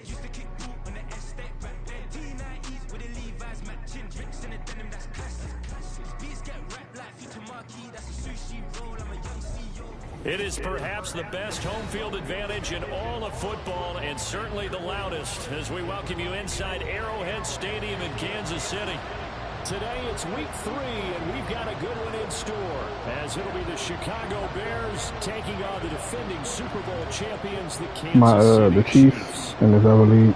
Used to kick boot on the estate back then. T90s with the Levi's matching. Drinks in the denim, that's classic. Beats get wrapped like Future Marquee. That's a sushi roll. I'm a young CEO. It is perhaps the best home field advantage in all of football, and certainly the loudest, as we welcome you inside Arrowhead Stadium in Kansas City. Today it's week 3, and we've got a good one in store, as it'll be the Chicago Bears taking on the defending Super Bowl champions, the Kansas City the Chiefs in this other league.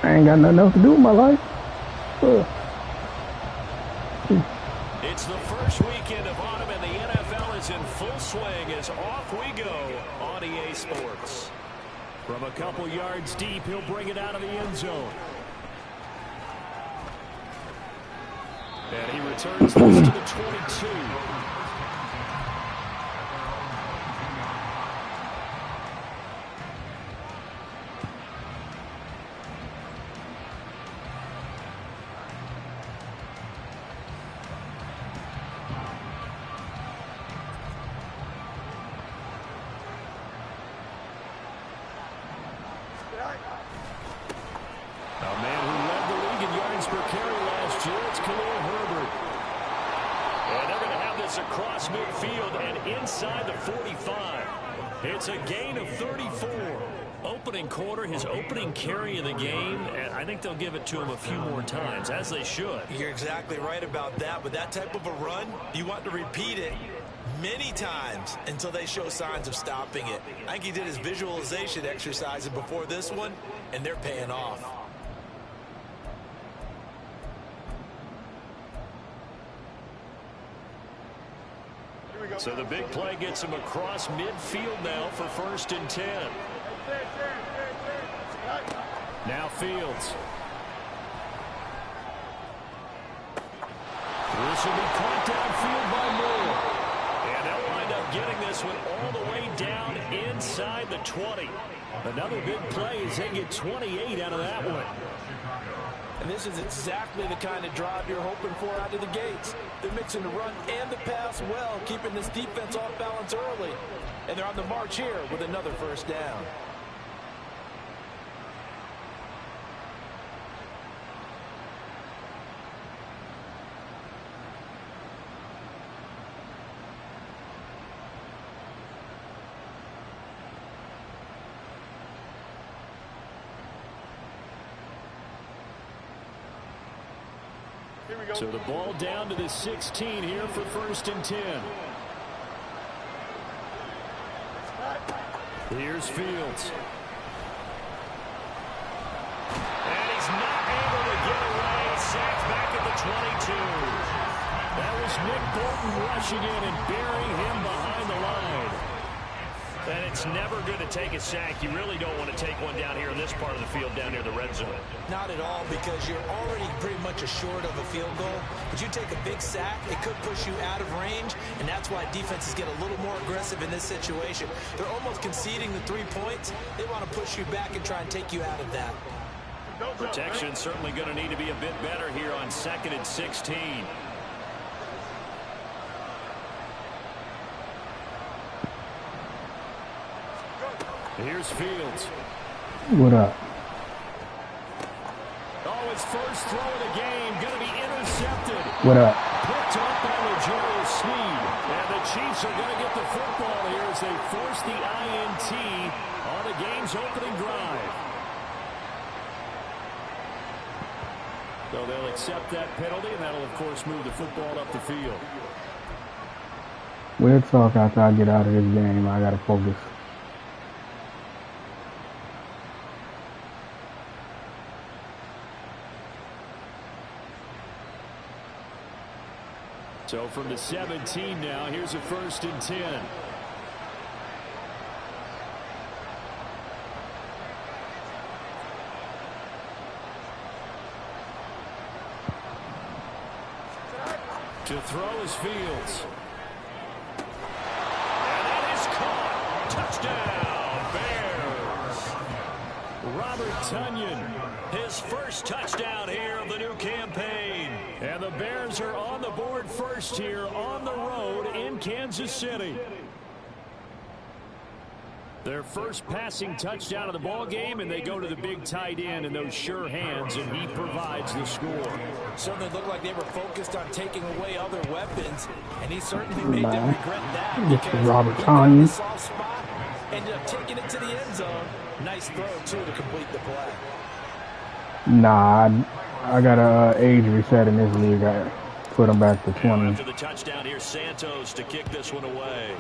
I ain't got nothing else to do with my life. It's the first weekend of autumn, and the NFL is in full swing as off we go on EA Sports. From a couple yards deep, he'll bring it out of the end zone. And he returns this to the 22. A man who led the league in yards per carry last year, it's Khalil Herbert. And they're going to have this across midfield and inside the 45. It's a gain of 34. Opening quarter, his opening carry of the game, and I think they'll give it to him a few more times, as they should. You're exactly right about that. With that type of a run, you want to repeat it many times until they show signs of stopping it. I think he did his visualization exercises before this one, and they're paying off. So the big play gets him across midfield now for 1st and 10. Now Fields. This will be caught downfield by Moore. And they'll wind up getting this one all the way down inside the 20. Another big play as they get 28 out of that one. And this is exactly the kind of drive you're hoping for out of the gates. They're mixing the run and the pass well, keeping this defense off balance early. And they're on the march here with another 1st down. So the ball down to the 16 here for 1st and 10. Here's Fields. And he's not able to get away. Sacked back at the 22. That was Nick Bolton rushing in and burying him behind the line. And it's never good to take a sack. You really don't want to take one down here in this part of the field, down near the red zone. Not at all, because you're already pretty much assured of a field goal. But you take a big sack, it could push you out of range, and that's why defenses get a little more aggressive in this situation. They're almost conceding the 3 points. They want to push you back and try and take you out of that. Protection certainly going to need to be a bit better here on 2nd and 16. Here's Fields. What up? Oh, his first throw of the game going to be intercepted. What up? Picked up by L'Jarius Sneed. And the Chiefs are going to get the football here as they force the INT on the game's opening drive. So they'll accept that penalty, and that'll, of course, move the football up the field. We'll talk after I get out of this game. I got to focus. So from the 17 now, here's a 1st and 10. To throw is Fields. And that is caught. Touchdown, Bears. Robert Tonyan, his first touchdown here of the new campaign. first here on the road in Kansas City. Their first passing touchdown of the ball game, and they go to the big tight end in those sure hands, and he provides the score. Certainly looked like they were focused on taking away other weapons, and he certainly made them regret that. This is Robert Tonyan. Soft spot, ended up taking it to the end zone. Nice throw, too, to complete the play. Nah, I got a age reset in this league. I put him back to 20. After the touchdown, here's Santos to kick this one away.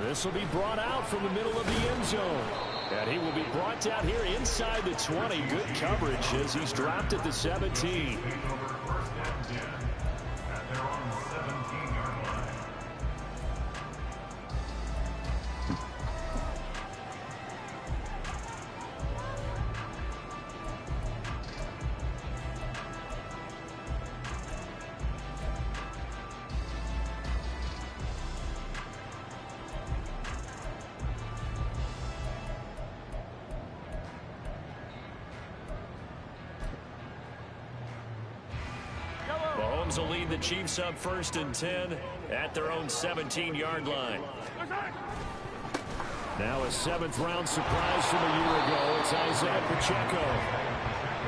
This will be brought out from the middle of the end zone. And he will be brought down here inside the 20. Good coverage as he's dropped at the 17. Mahomes will lead the Chiefs up 1st and 10 at their own 17-yard line. Now a 7th-round surprise from a year ago. It's Isaiah Pacheco.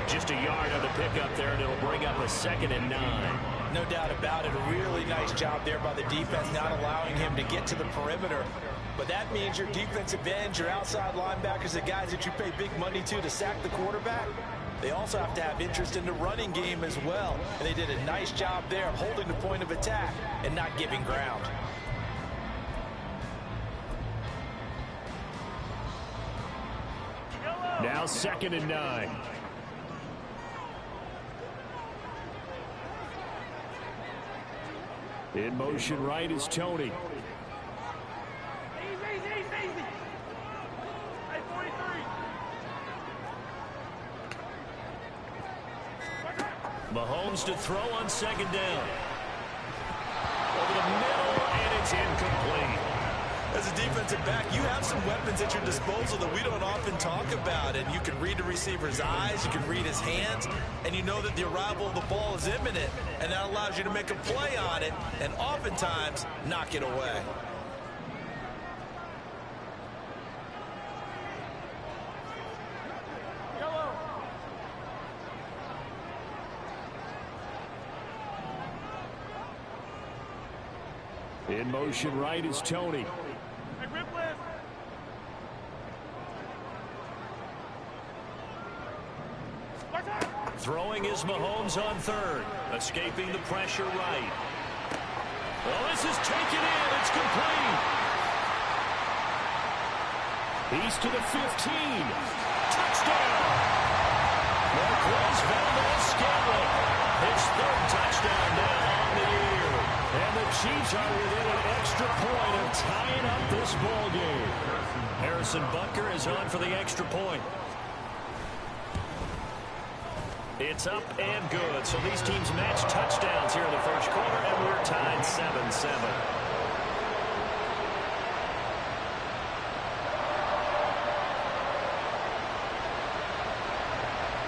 Just a yard on the pickup there, and it'll bring up a 2nd and 9. No doubt about it. A really nice job there by the defense, not allowing him to get to the perimeter. But that means your defensive ends, your outside linebackers, the guys that you pay big money to sack the quarterback, they also have to have interest in the running game as well. And they did a nice job there of holding the point of attack and not giving ground. Now 2nd and 9. In motion right is Tony. Mahomes to throw on 2nd down. Over the middle, and it's incomplete. As a defensive back, you have some weapons at your disposal that we don't often talk about. And you can read the receiver's eyes, you can read his hands, and you know that the arrival of the ball is imminent. And that allows you to make a play on it and oftentimes knock it away. In motion right is Tony. Throwing is Mahomes on 3rd. Escaping the pressure right. Well, this is taken in. It's complete. He's to the 15. Touchdown. Marquez Valdez-Scantling. His 3rd touchdown now on the year. And the Chiefs are within an extra point of tying up this ball game. Harrison Butker is on for the extra point. It's up and good. So these teams match touchdowns here in the 1st quarter, and we're tied 7-7.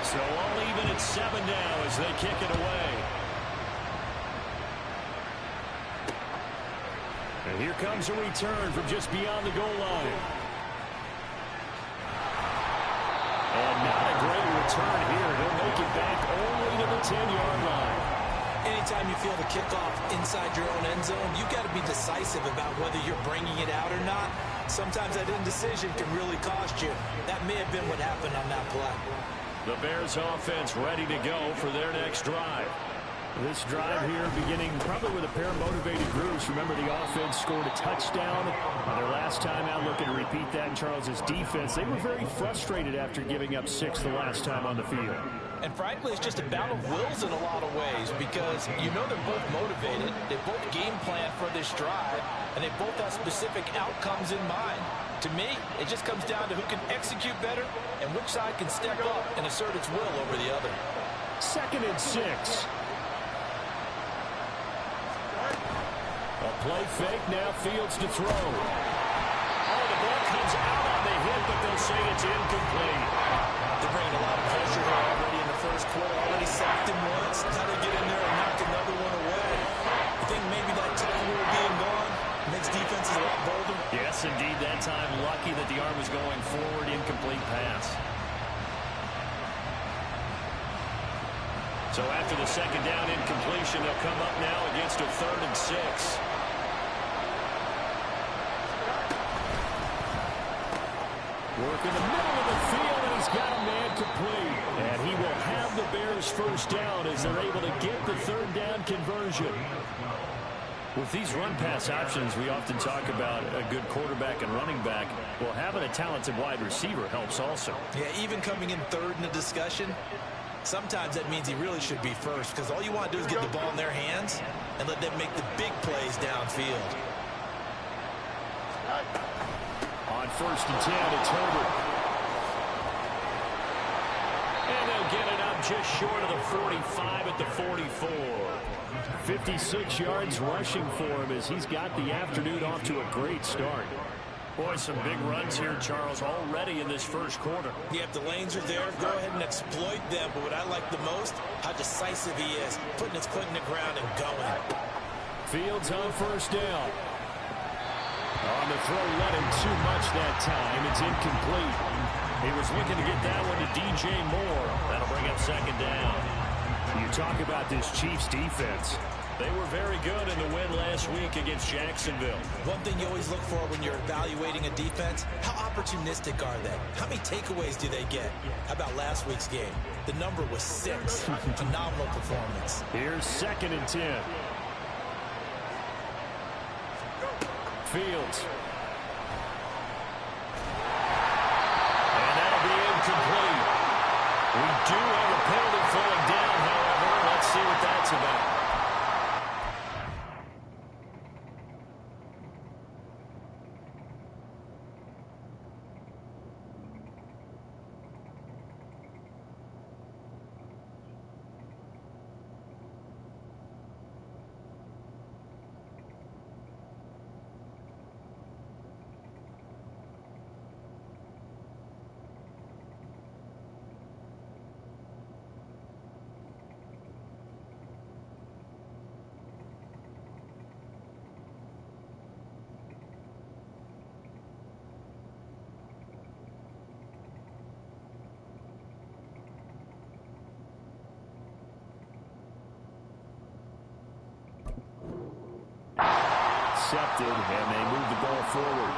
So all even at 7 now as they kick it away. And here comes a return from just beyond the goal line. And not a great return here. He'll make it back only to the 10-yard line. Anytime you feel the kickoff inside your own end zone, you've got to be decisive about whether you're bringing it out or not. Sometimes that indecision can really cost you. That may have been what happened on that play. The Bears offense ready to go for their next drive. This drive here beginning probably with a pair of motivated groups. Remember, the offense scored a touchdown on their last time out. Looking to repeat that in Charles's defense. They were very frustrated after giving up 6 the last time on the field. And frankly, it's just a battle of wills in a lot of ways because you know they're both motivated. They both game plan for this drive, and they both have specific outcomes in mind. To me, it just comes down to who can execute better and which side can step up and assert its will over the other. 2nd and 6. A play fake, now Fields to throw. Oh, the ball comes out on the hit, but they'll say it's incomplete. They're bringing a lot of pressure here already in the 1st quarter, already 7 him once. How to get in there and knock another one away. I think maybe that time rule being gone makes defenses a lot bolder. Yes, indeed. That time, lucky that the arm was going forward. Incomplete pass. So after the second down incompletion, they'll come up now against a 3rd and 6. Work in the middle of the field, and he's got a man complete. And he will have the Bears first down as they're able to get the 3rd down conversion. With these run-pass options, we often talk about a good quarterback and running back. Well, having a talented wide receiver helps also. Yeah, even coming in 3rd in the discussion, sometimes that means he really should be first, because all you want to do is get the ball in their hands and let them make the big plays downfield. On 1st and 10, it's Herbert. And they'll get it up just short of the 45 at the 44. 56 yards rushing for him as he's got the afternoon off to a great start. Boy, some big runs here, Charles, already in this first quarter. Yeah, if the lanes are there, go ahead and exploit them. But what I like the most, how decisive he is, putting his foot in the ground and going. Fields on 1st down. On the throw, let him too much that time. It's incomplete. He was looking to get that one to DJ Moore. That'll bring up 2nd down. You talk about this Chiefs defense. They were very good in the win last week against Jacksonville. One thing you always look for when you're evaluating a defense, how opportunistic are they? How many takeaways do they get? How about last week's game? The number was 6. Phenomenal performance. Here's 2nd and 10. Fields. And that'll be incomplete. We do have a penalty falling down, however. Let's see what that's about. Accepted, and they move the ball forward.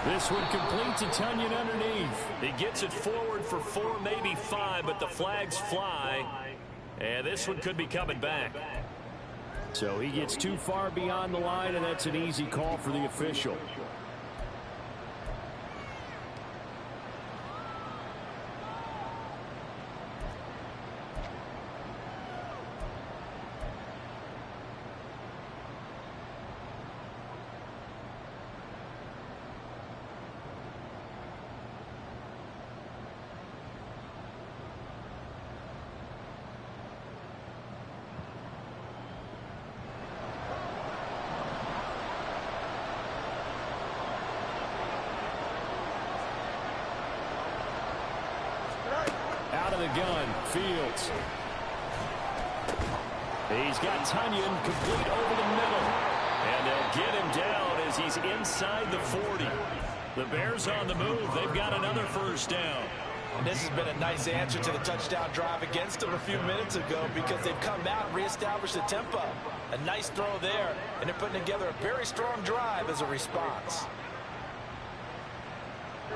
This one complete to Tunyon underneath. He gets it forward for 4, maybe 5, but the flags fly. And this one could be coming back. So he gets too far beyond the line, and that's an easy call for the official. Out of the gun, Fields. He's got Tunyon complete over the middle. And they'll get him down as he's inside the 40. The Bears on the move. They've got another first down. And this has been a nice answer to the touchdown drive against them a few minutes ago, because they've come out and reestablished the tempo. A nice throw there, and they're putting together a very strong drive as a response.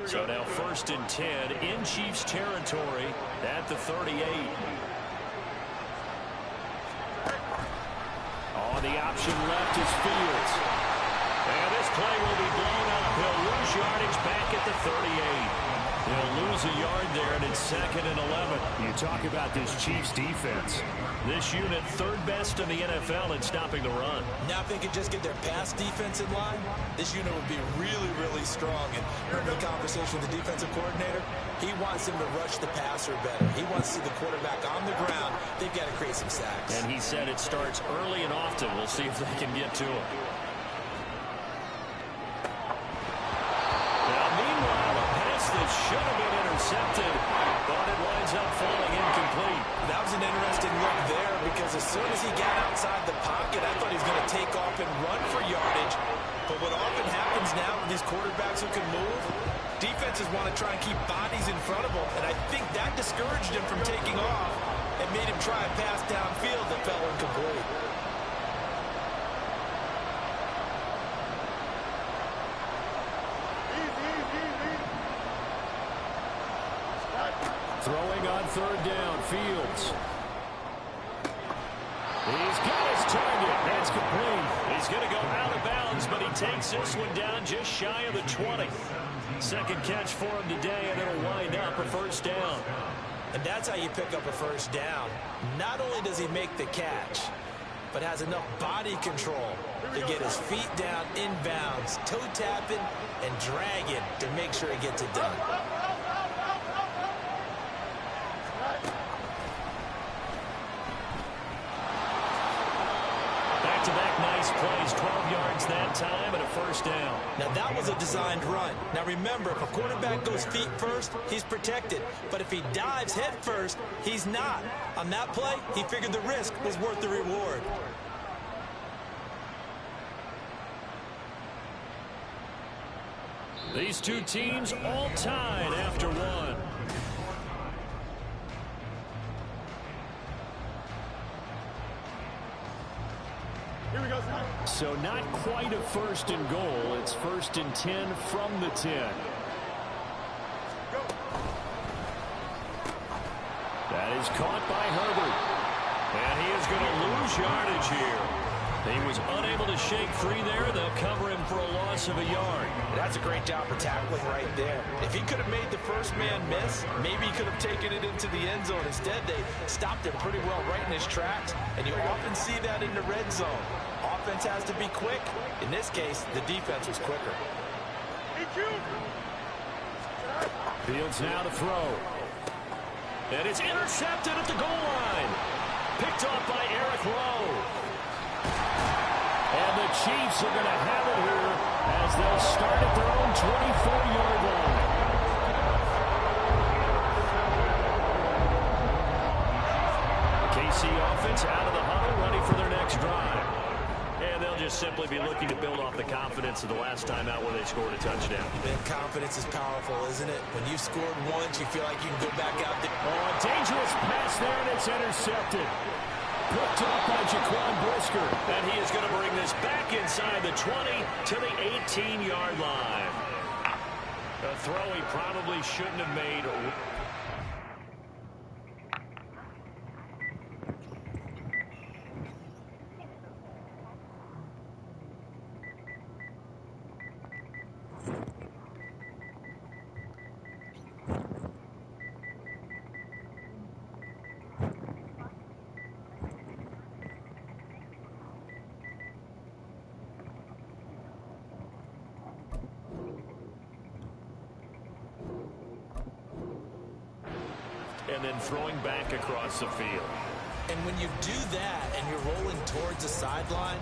So now 1st and 10 in Chiefs territory at the 38. On the option left is Fields. And this play will be blown up. He'll lose yardage back at the 38. They'll lose a yard there, and it's 2nd and 11. You talk about this Chiefs defense. This unit third best in the NFL in stopping the run. Now if they could just get their pass defense in line, this unit would be really, really strong. And remember the conversation with the defensive coordinator? He wants them to rush the passer better. He wants to see the quarterback on the ground. They've got to create some sacks. And he said it starts early and often. We'll see if they can get to him. That should have been intercepted, but it winds up falling incomplete. That was an interesting look there because as soon as he got outside the pocket, I thought he was going to take off and run for yardage. But what often happens now with these quarterbacks who can move, defenses want to try and keep bodies in front of them, and I think that discouraged him from taking off and made him try a pass downfield that fell incomplete. Throwing on 3rd down, Fields. He's got his target. That's complete. He's going to go out of bounds, but he takes this one down just shy of the 20. Second catch for him today, and it'll wind up a 1st down. And that's how you pick up a 1st down. Not only does he make the catch, but has enough body control to get his feet down inbounds, toe tapping and dragging to make sure he gets it done. Back-to-back nice plays, 12 yards that time and a 1st down. Now that was a designed run. Now remember, if a quarterback goes feet first, he's protected. But if he dives head first, he's not. On that play, he figured the risk was worth the reward. These two teams all tied after one. So not quite a 1st and goal. It's 1st and 10 from the 10. That is caught by Herbert. And he is going to lose yardage here. He was unable to shake free there. They'll cover him for a loss of a yard. That's a great job of tackling right there. If he could have made the first man miss, maybe he could have taken it into the end zone. Instead, they stopped him pretty well right in his tracks. And you often see that in the red zone. Offense has to be quick. In this case, the defense was quicker. Fields now to throw. And it's intercepted at the goal line. Picked off by Eric Rowe. And the Chiefs are going to have it here as they'll start at their own 24-yard line. The KC offense out of the huddle, ready for their next drive. And they'll just simply be looking to build off the confidence of the last time out where they scored a touchdown. Man, confidence is powerful, isn't it? When you've scored once, you feel like you can go back out there. Oh, a dangerous pass there, and it's intercepted. Picked up by Jaquan Brisker. And he is going to bring this back inside the 20 to the 18-yard line. A throw he probably shouldn't have made. And then throwing back across the field. And when you do that and you're rolling towards the sideline,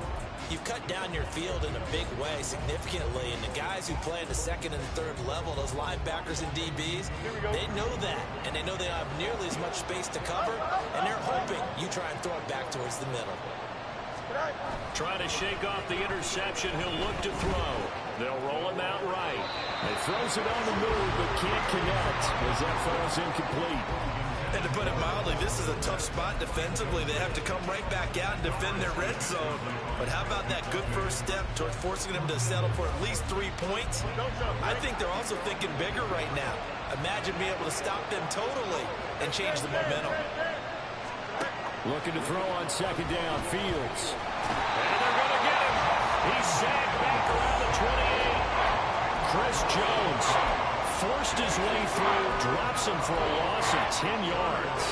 you've cut down your field in a big way significantly. And the guys who play in the 2nd and 3rd level, those linebackers and DBs, they know that. And they know they don't have nearly as much space to cover. And they're hoping you try and throw it back towards the middle. Trying to shake off the interception. He'll look to throw. They'll roll him out right. He throws it on the move but can't connect as that falls incomplete. And to put it mildly, this is a tough spot defensively. They have to come right back out and defend their red zone. But how about that good first step towards forcing them to settle for at least 3 points? I think they're also thinking bigger right now. Imagine being able to stop them totally and change the momentum. Looking to throw on 2nd down, Fields. And they're going to get him. He's sacked back around the 28. Chris Jones forced his way through, drops him for a loss of 10 yards.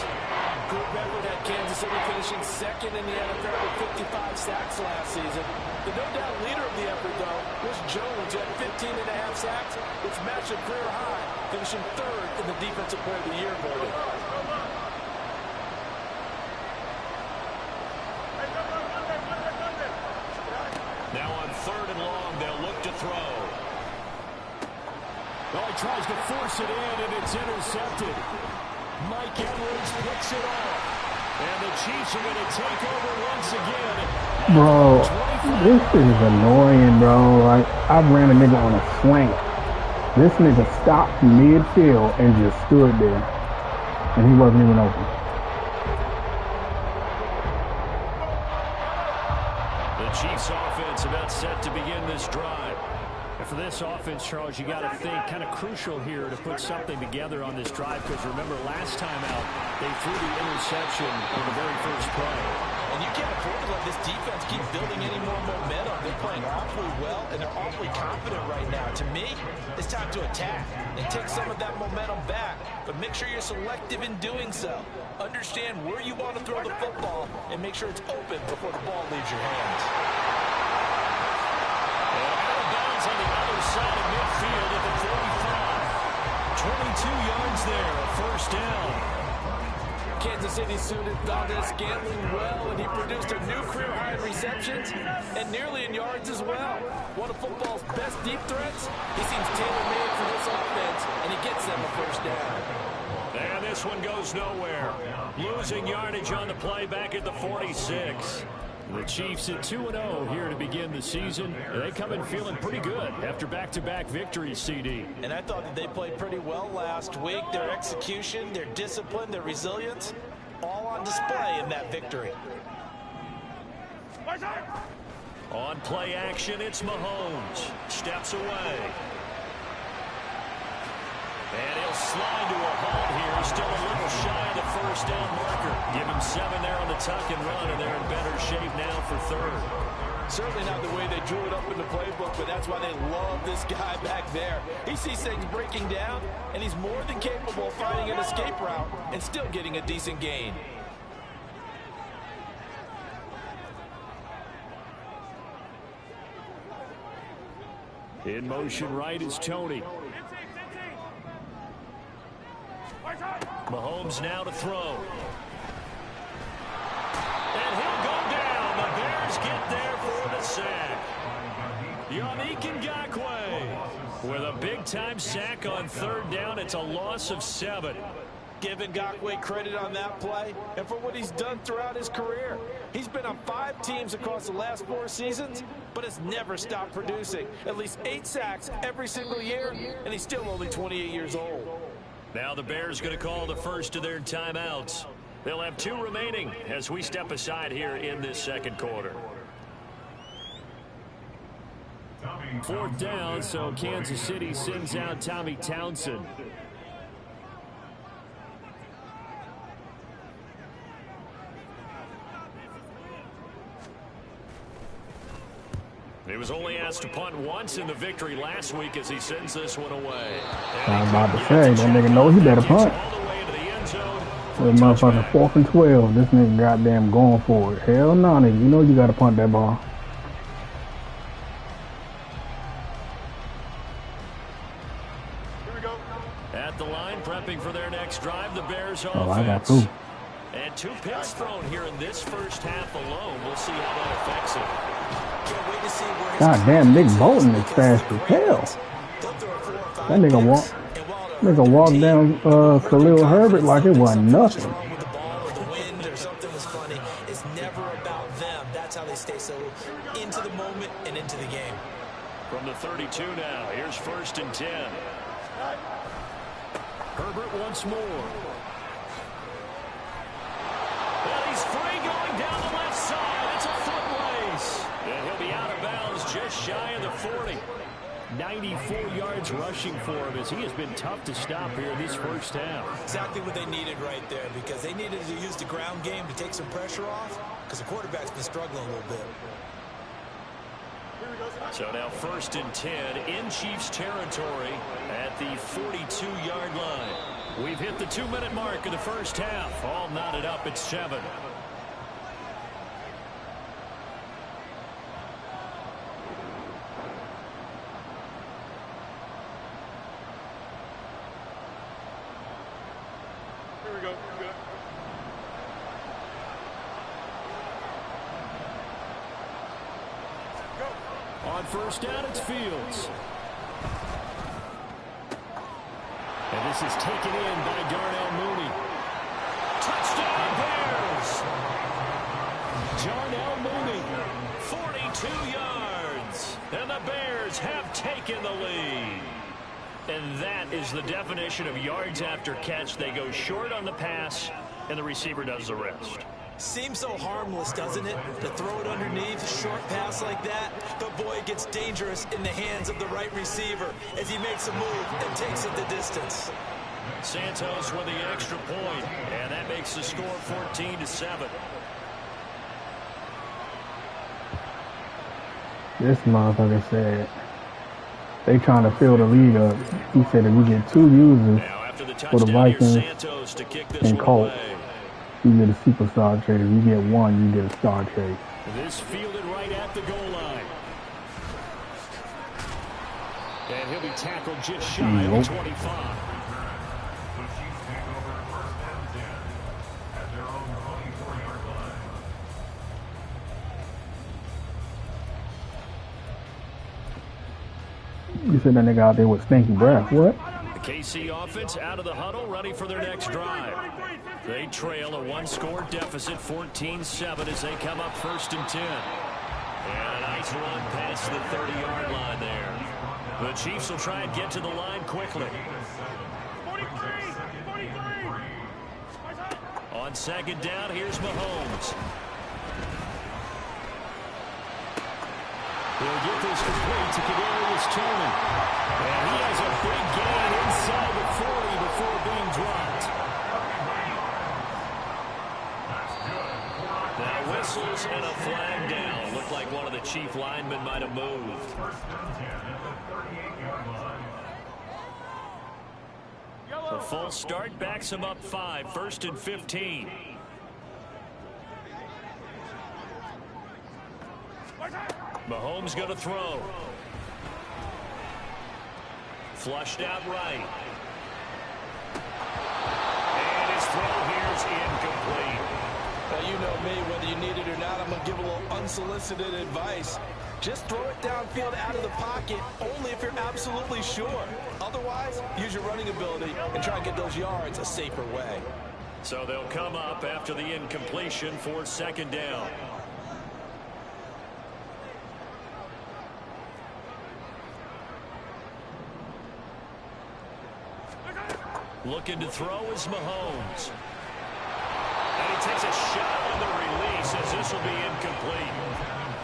Group effort had Kansas City finishing second in the NFL with 55 sacks last season. The no-doubt leader of the effort, though, was Jones, who had 15.5 sacks, which matched a career high, finishing third in the Defensive Player of the Year voting. Now on 3rd and long, they'll look to throw. Well, he tries to force it in, and it's intercepted. Mike Edwards picks it off. And the Chiefs are going to take over once again. Bro, this is annoying, bro. Like, I ran a nigga on a slant. This nigga stopped midfield and just stood there. And he wasn't even open. The Chiefs offense about set to begin this drive. And for this offense, Charles, you got to think kind of crucial here to put something together on this drive, because remember last time out they threw the interception on the very first play. And you can't afford to let this defense keep building any more momentum. They're playing awfully well, and they're awfully confident right now. To me, it's time to attack and take some of that momentum back, but make sure you're selective in doing so. Understand where you want to throw the football and make sure it's open before the ball leaves your hands. On the other side of midfield at the 45. 22 yards there, a first down. Kansas City suited Valdez-Scantling well, and he produced a new career high in receptions and nearly in yards as well. One of football's best deep threats. He seems tailor-made for this offense, and he gets them a first down. And this one goes nowhere. Losing yardage on the play back at the 46. The Chiefs at 2-0 here to begin the season. They come in feeling pretty good after back-to-back victories, CD. And I thought that they played pretty well last week. Their execution, their discipline, their resilience, all on display in that victory. On play action, it's Mahomes. Steps away. And he'll slide to a halt here. Still a little shy of the first down marker. Give him 7 there on the tuck and run, and they're in better shape now for 3rd. Certainly not the way they drew it up in the playbook, but that's why they love this guy back there. He sees things breaking down, and he's more than capable of finding an escape route and still getting a decent gain. In motion right is Tony. Mahomes now to throw. And he'll go down. The Bears get there for the sack. Yannick Ngakoue with a big-time sack on 3rd down. It's a loss of 7. Give Ngakoue credit on that play and for what he's done throughout his career. He's been on 5 teams across the last 4 seasons, but has never stopped producing. At least 8 sacks every single year, and he's still only 28 years old. Now the Bears going to call the first of their timeouts. They'll have 2 remaining as we step aside here in this second quarter. 4th down, so Kansas City sends out Tommy Townsend. He was only asked to punt once in the victory last week as he sends this one away. I'm about to say, that nigga knows he better punt. That motherfucker 4th and 12. This nigga goddamn going for it. Hell no, nigga. You know you gotta punt that ball. Here we go. At the line, prepping for their next drive, the Bears offense. Oh, I got 2. And 2 picks thrown here in this first half alone. We'll see how that affects it. God damn, Nick Bolton is fast as hell. That nigga walk down Khalil Herbert like it wasn't nothing. The ball or the wind or something was funny. It's never about them. That's how they stay so into the moment and into the game. From the 32 now, here's 1st and 10. Herbert once more. And he's free going down the left side. It's a foot race. And he'll be out of bounds just shy of the 40. 94 yards rushing for him as he has been tough to stop here this first half. Exactly what they needed right there, because they needed to use the ground game to take some pressure off, because the quarterback's been struggling a little bit. So now 1st and 10 in Chiefs territory at the 42-yard line. We've hit the 2-minute mark of the first half. All knotted up at 7. Here we go. Good. On first down, it's Fields. And this is taken in by Darnell Mooney. Touchdown, Bears! Darnell Mooney, 42 yards. And the Bears have taken the lead. And that is the definition of yards after catch. They go short on the pass, and the receiver does the rest. Seems so harmless, doesn't it? To throw it underneath, short pass like that. But boy, it gets dangerous in the hands of the right receiver as he makes a move and takes it the distance. Santos with the extra point, and that makes the score 14-7. This motherfucker said they trying to fill the league up. He said if we get 2 users for the Vikings and Colts, you get a superstar trade. If you get 1, you get a star trade. This fielded right at the goal line. And he'll be tackled just shy of 25. You said that nigga out there with stinky breath. What? The KC offense out of the huddle, ready for their next drive. They trail a 1-score deficit, 14-7, as they come up 1st and 10. And a nice run past the 30-yard line there. The Chiefs will try and get to the line quickly. 43! On 2nd down, here's Mahomes. He'll get this complete to Kadarius Toney. And he has a big gain inside the 40 before being dropped. Now whistles and a flag down. Looked like one of the Chief linemen might have moved. The full start backs him up 5, 1st and 15. Mahomes going to throw. Flushed out right. And his throw here is incomplete. Now, you know me, whether you need it or not, I'm going to give a little unsolicited advice. Just throw it downfield out of the pocket only if you're absolutely sure. Otherwise, use your running ability and try and get those yards a safer way. So they'll come up after the incompletion for 2nd down. Looking to throw is Mahomes. And he takes a shot on the release as this will be incomplete.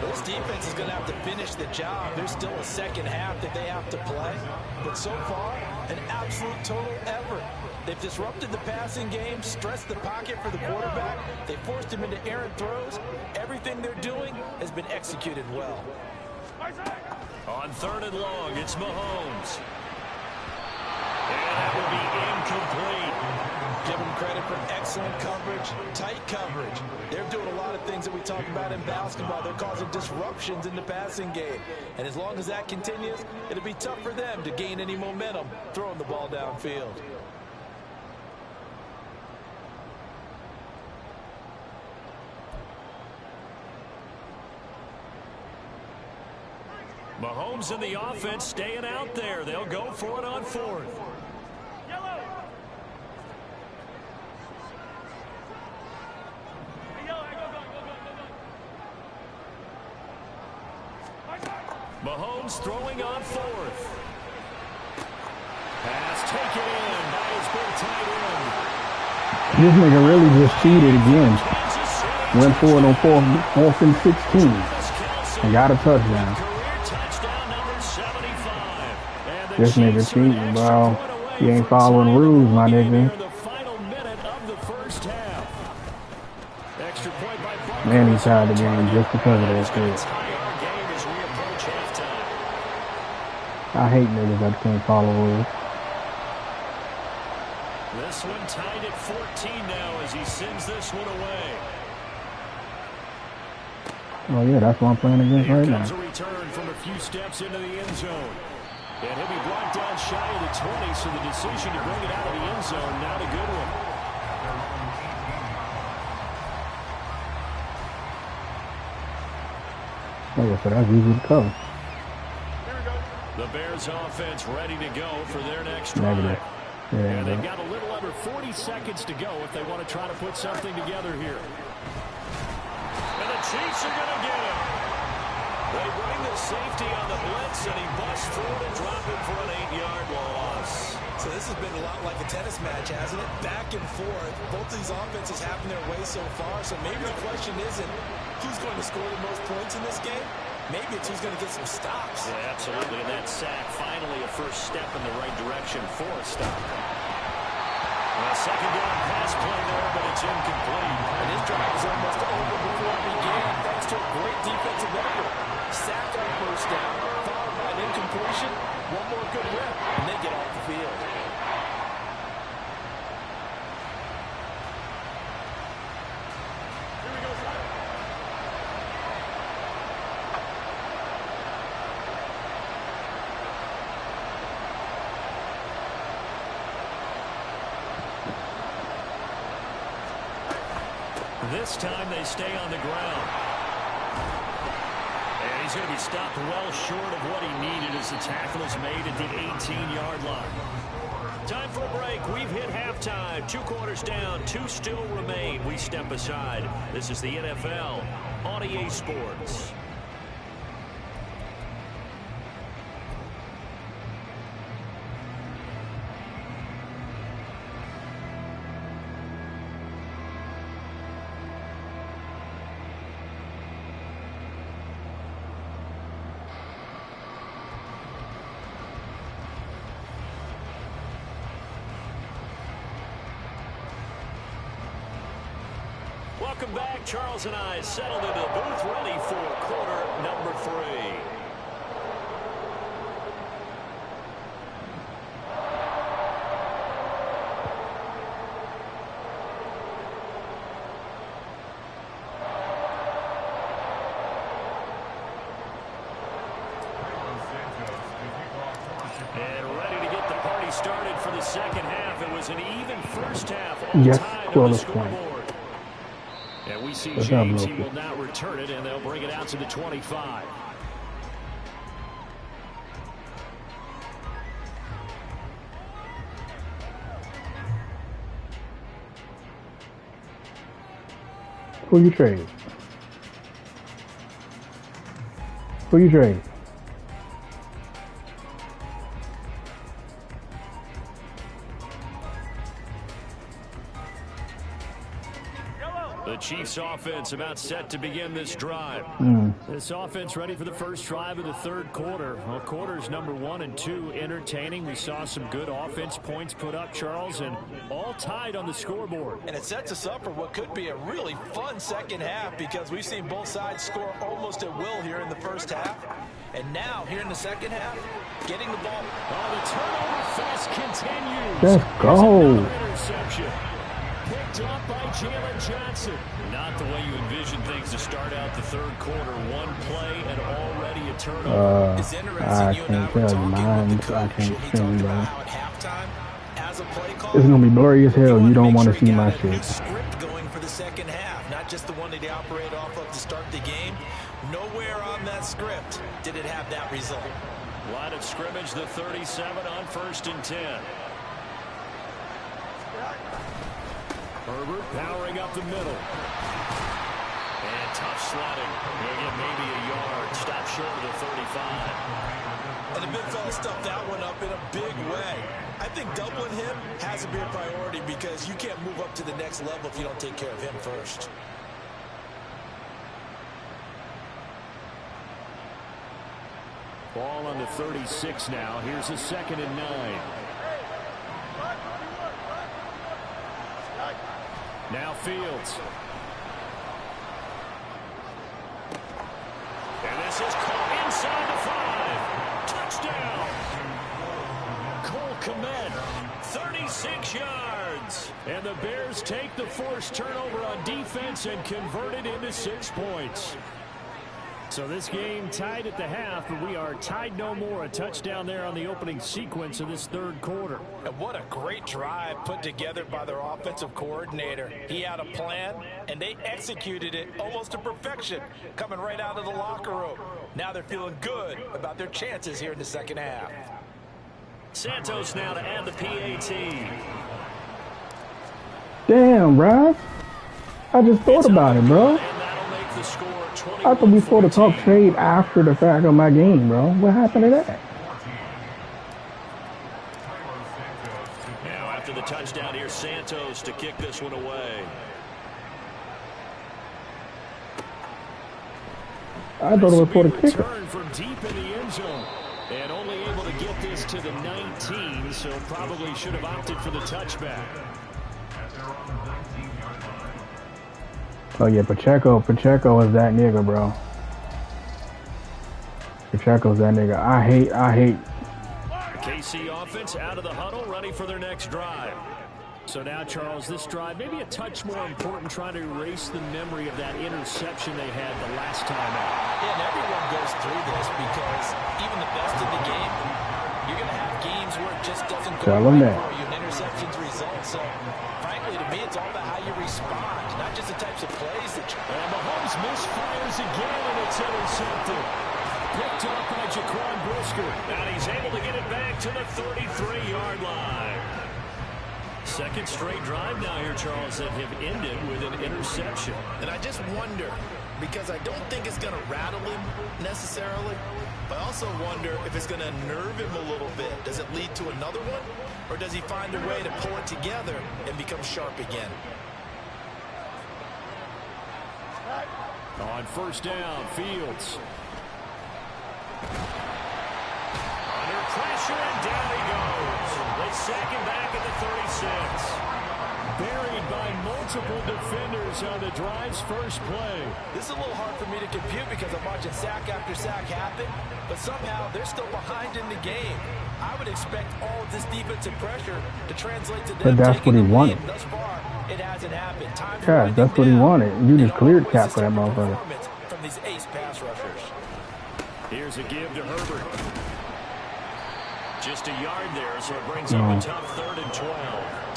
This defense is going to have to finish the job. There's still a 2nd half that they have to play. But so far, an absolute total effort. They've disrupted the passing game, stressed the pocket for the quarterback. They forced him into errant throws. Everything they're doing has been executed well. On 3rd and long, it's Mahomes. And that will be incomplete. Give them credit for excellent coverage, tight coverage. They're doing a lot of things that we talk about in basketball. They're causing disruptions in the passing game. And as long as that continues, it'll be tough for them to gain any momentum throwing the ball downfield. Mahomes and the offense staying out there. They'll go for it on 4th. Mahomes throwing on 4th. Pass taken in by his big tight end. This nigga really just cheated again. Went for it on 4th and 16. And got a touchdown. Career touchdown number 75. This nigga Chiefs are an cheating, extra bro. point away He ain't from following tying the rules, ball my game nigga. here in the final minute of the first half. Extra point by Buccaneers. Man, he's tied the game just because of That that is going to shit. tie our game as we approach halftime. I hate niggas that can't follow rules. This one tied at 14 now as he sends this one away. Oh, yeah, that's what I'm playing against Here right comes now. a return from a few steps into the end zone. And he'll be brought down shy of the 20, so the decision to bring it out of the end zone, not a good one. Like I said, that's easy to cover. The Bears offense ready to go for their next drive. Negative. Yeah, And they've bro. got a little under 40 seconds to go if they want to try to put something together here. And the Chiefs are going to get him. They bring the safety on the blitz, and he busts through to drop him for an 8-yard loss. So this has been a lot like a tennis match, hasn't it? Back and forth. Both of these offenses having their way so far. So maybe the question isn't who's going to score the most points in this game. Maybe it's who's going to get some stops. Yeah, absolutely. And that sack, finally a first step in the right direction for a stop. A second down pass play there, but it's incomplete. And his drive was almost over before it began, thanks to a great defensive effort. Sack on first down, followed by an incompletion. One more good rep, and they get off the field. This time they stay on the ground. And he's going to be stopped well short of what he needed as the tackle is made at the 18-yard line. Time for a break. We've hit halftime. 2 quarters down. 2 still remain. We step aside. This is the NFL on EA Sports. Welcome back. Charles and I settled into the booth, ready for quarter number 3. And ready to get the party started for the second half. It was an even first half. All Yes, tied on the quarter scoreboard. And we see What's up, James. He Loki? will now return it, and they'll bring it out to the 25. Who you trade? Who you trade? The Chiefs offense about set to begin this drive. This offense ready for the first drive of the third quarter. Well, quarters number 1 and 2 entertaining. We saw some good offense points put up, Charles, and all tied on the scoreboard. And it sets us up for what could be a really fun second half because we've seen both sides score almost at will here in the first half. And now, here in the second half, getting the ball. Oh, the turnover fest continues. Let's go. There's another interception. Picked up by Jalen Johnson. Not the way you envision things to start out the third quarter. One play and already a turnover. It's interesting, I you and I can't were tell you talking mine. with the I coach, can't and he see, talked bro. about how at halftime, as a play call, It's gonna be blurry as hell. You don't want to make sure see he my got a new shit. script going for the second half, not just the one that he operated off of to start the game. Nowhere on that script did it have that result. Line of scrimmage, the 37 on 1st and 10. Herbert powering up the middle. And tough sledding. He'll get maybe a yard. Stop short of the 35. And the big fella stuffed that one up in a big way. I think doubling him has to be a priority because you can't move up to the next level if you don't take care of him first. Ball on the 36 now. Here's a 2nd and 9. Now Fields. And this is caught inside the 5. Touchdown. Cole Kmet, 36 yards. And the Bears take the forced turnover on defense and convert it into 6 points. So this game tied at the half, but we are tied no more. A touchdown there on the opening sequence of this 3rd quarter. And what a great drive put together by their offensive coordinator. He had a plan, and they executed it almost to perfection, coming right out of the locker room. Now they're feeling good about their chances here in the 2nd half. Santos now to add the PAT. Damn, Ralph. I just thought about it, bro. I thought we sort of talk trade after the fact of my game, bro. What happened to that? Now after the touchdown, here's Santos to kick this one away. I thought it was for the kicker. Return from deep in the end zone. And only able to get this to the 19, so probably should have opted for the touchback. Oh yeah, Pacheco is that nigga, bro. Pacheco's that nigga. I hate. KC offense out of the huddle, ready for their next drive. So now, Charles, this drive maybe a touch more important, trying to erase the memory of that interception they had the last time out. Yeah, and everyone goes through this because even the best in the game, you're going to have games where it just doesn't go right for you, and interceptions result. So, frankly, to me, it's all about how you respond, not just the types of plays that you... And Mahomes misfires again, and it's intercepted. Picked up by Jaquan Brisker. And he's able to get it back to the 33-yard line. 2nd straight drive now here, Charles, that have ended with an interception. And I just wonder, because I don't think it's going to rattle him necessarily, but I also wonder if it's going to nerve him a little bit. Does it lead to another one? Or does he find a way to pull it together and become sharp again? On 1st down, Fields. Under pressure, and down he goes. They sack him back at the 36. Buried by multiple defenders on the drive's first play. This is a little hard for me to compute because I'm watching sack after sack happen, but somehow they're still behind in the game. I would expect all of this defensive pressure to translate to them. But that's what he wanted. Thus far, it hasn't happened. Cash, that's what he wanted. You just cleared cap for that motherfucker. From these ace pass rushers. Here's a give to Herbert. Just a yard there, so it brings up a tough 3rd and 12.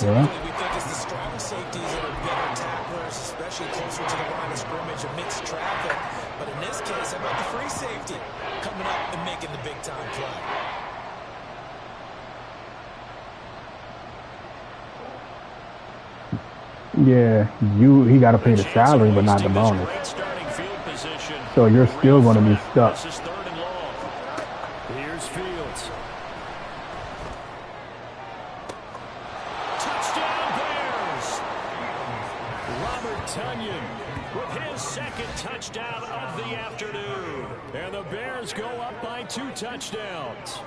Yeah. We think it's the strong safeties that are better tacklers, especially closer to the line of scrimmage amidst traffic. But in this case, how about the free safety coming up and making the big-time play? Yeah, he got to pay the salary, but not the bonus. So you're still going to be stuck. This is 3rd and long. Here's Fields. Touchdown Bears! Robert Tonyan with his 2nd touchdown of the afternoon. And the Bears go up by 2 touchdowns.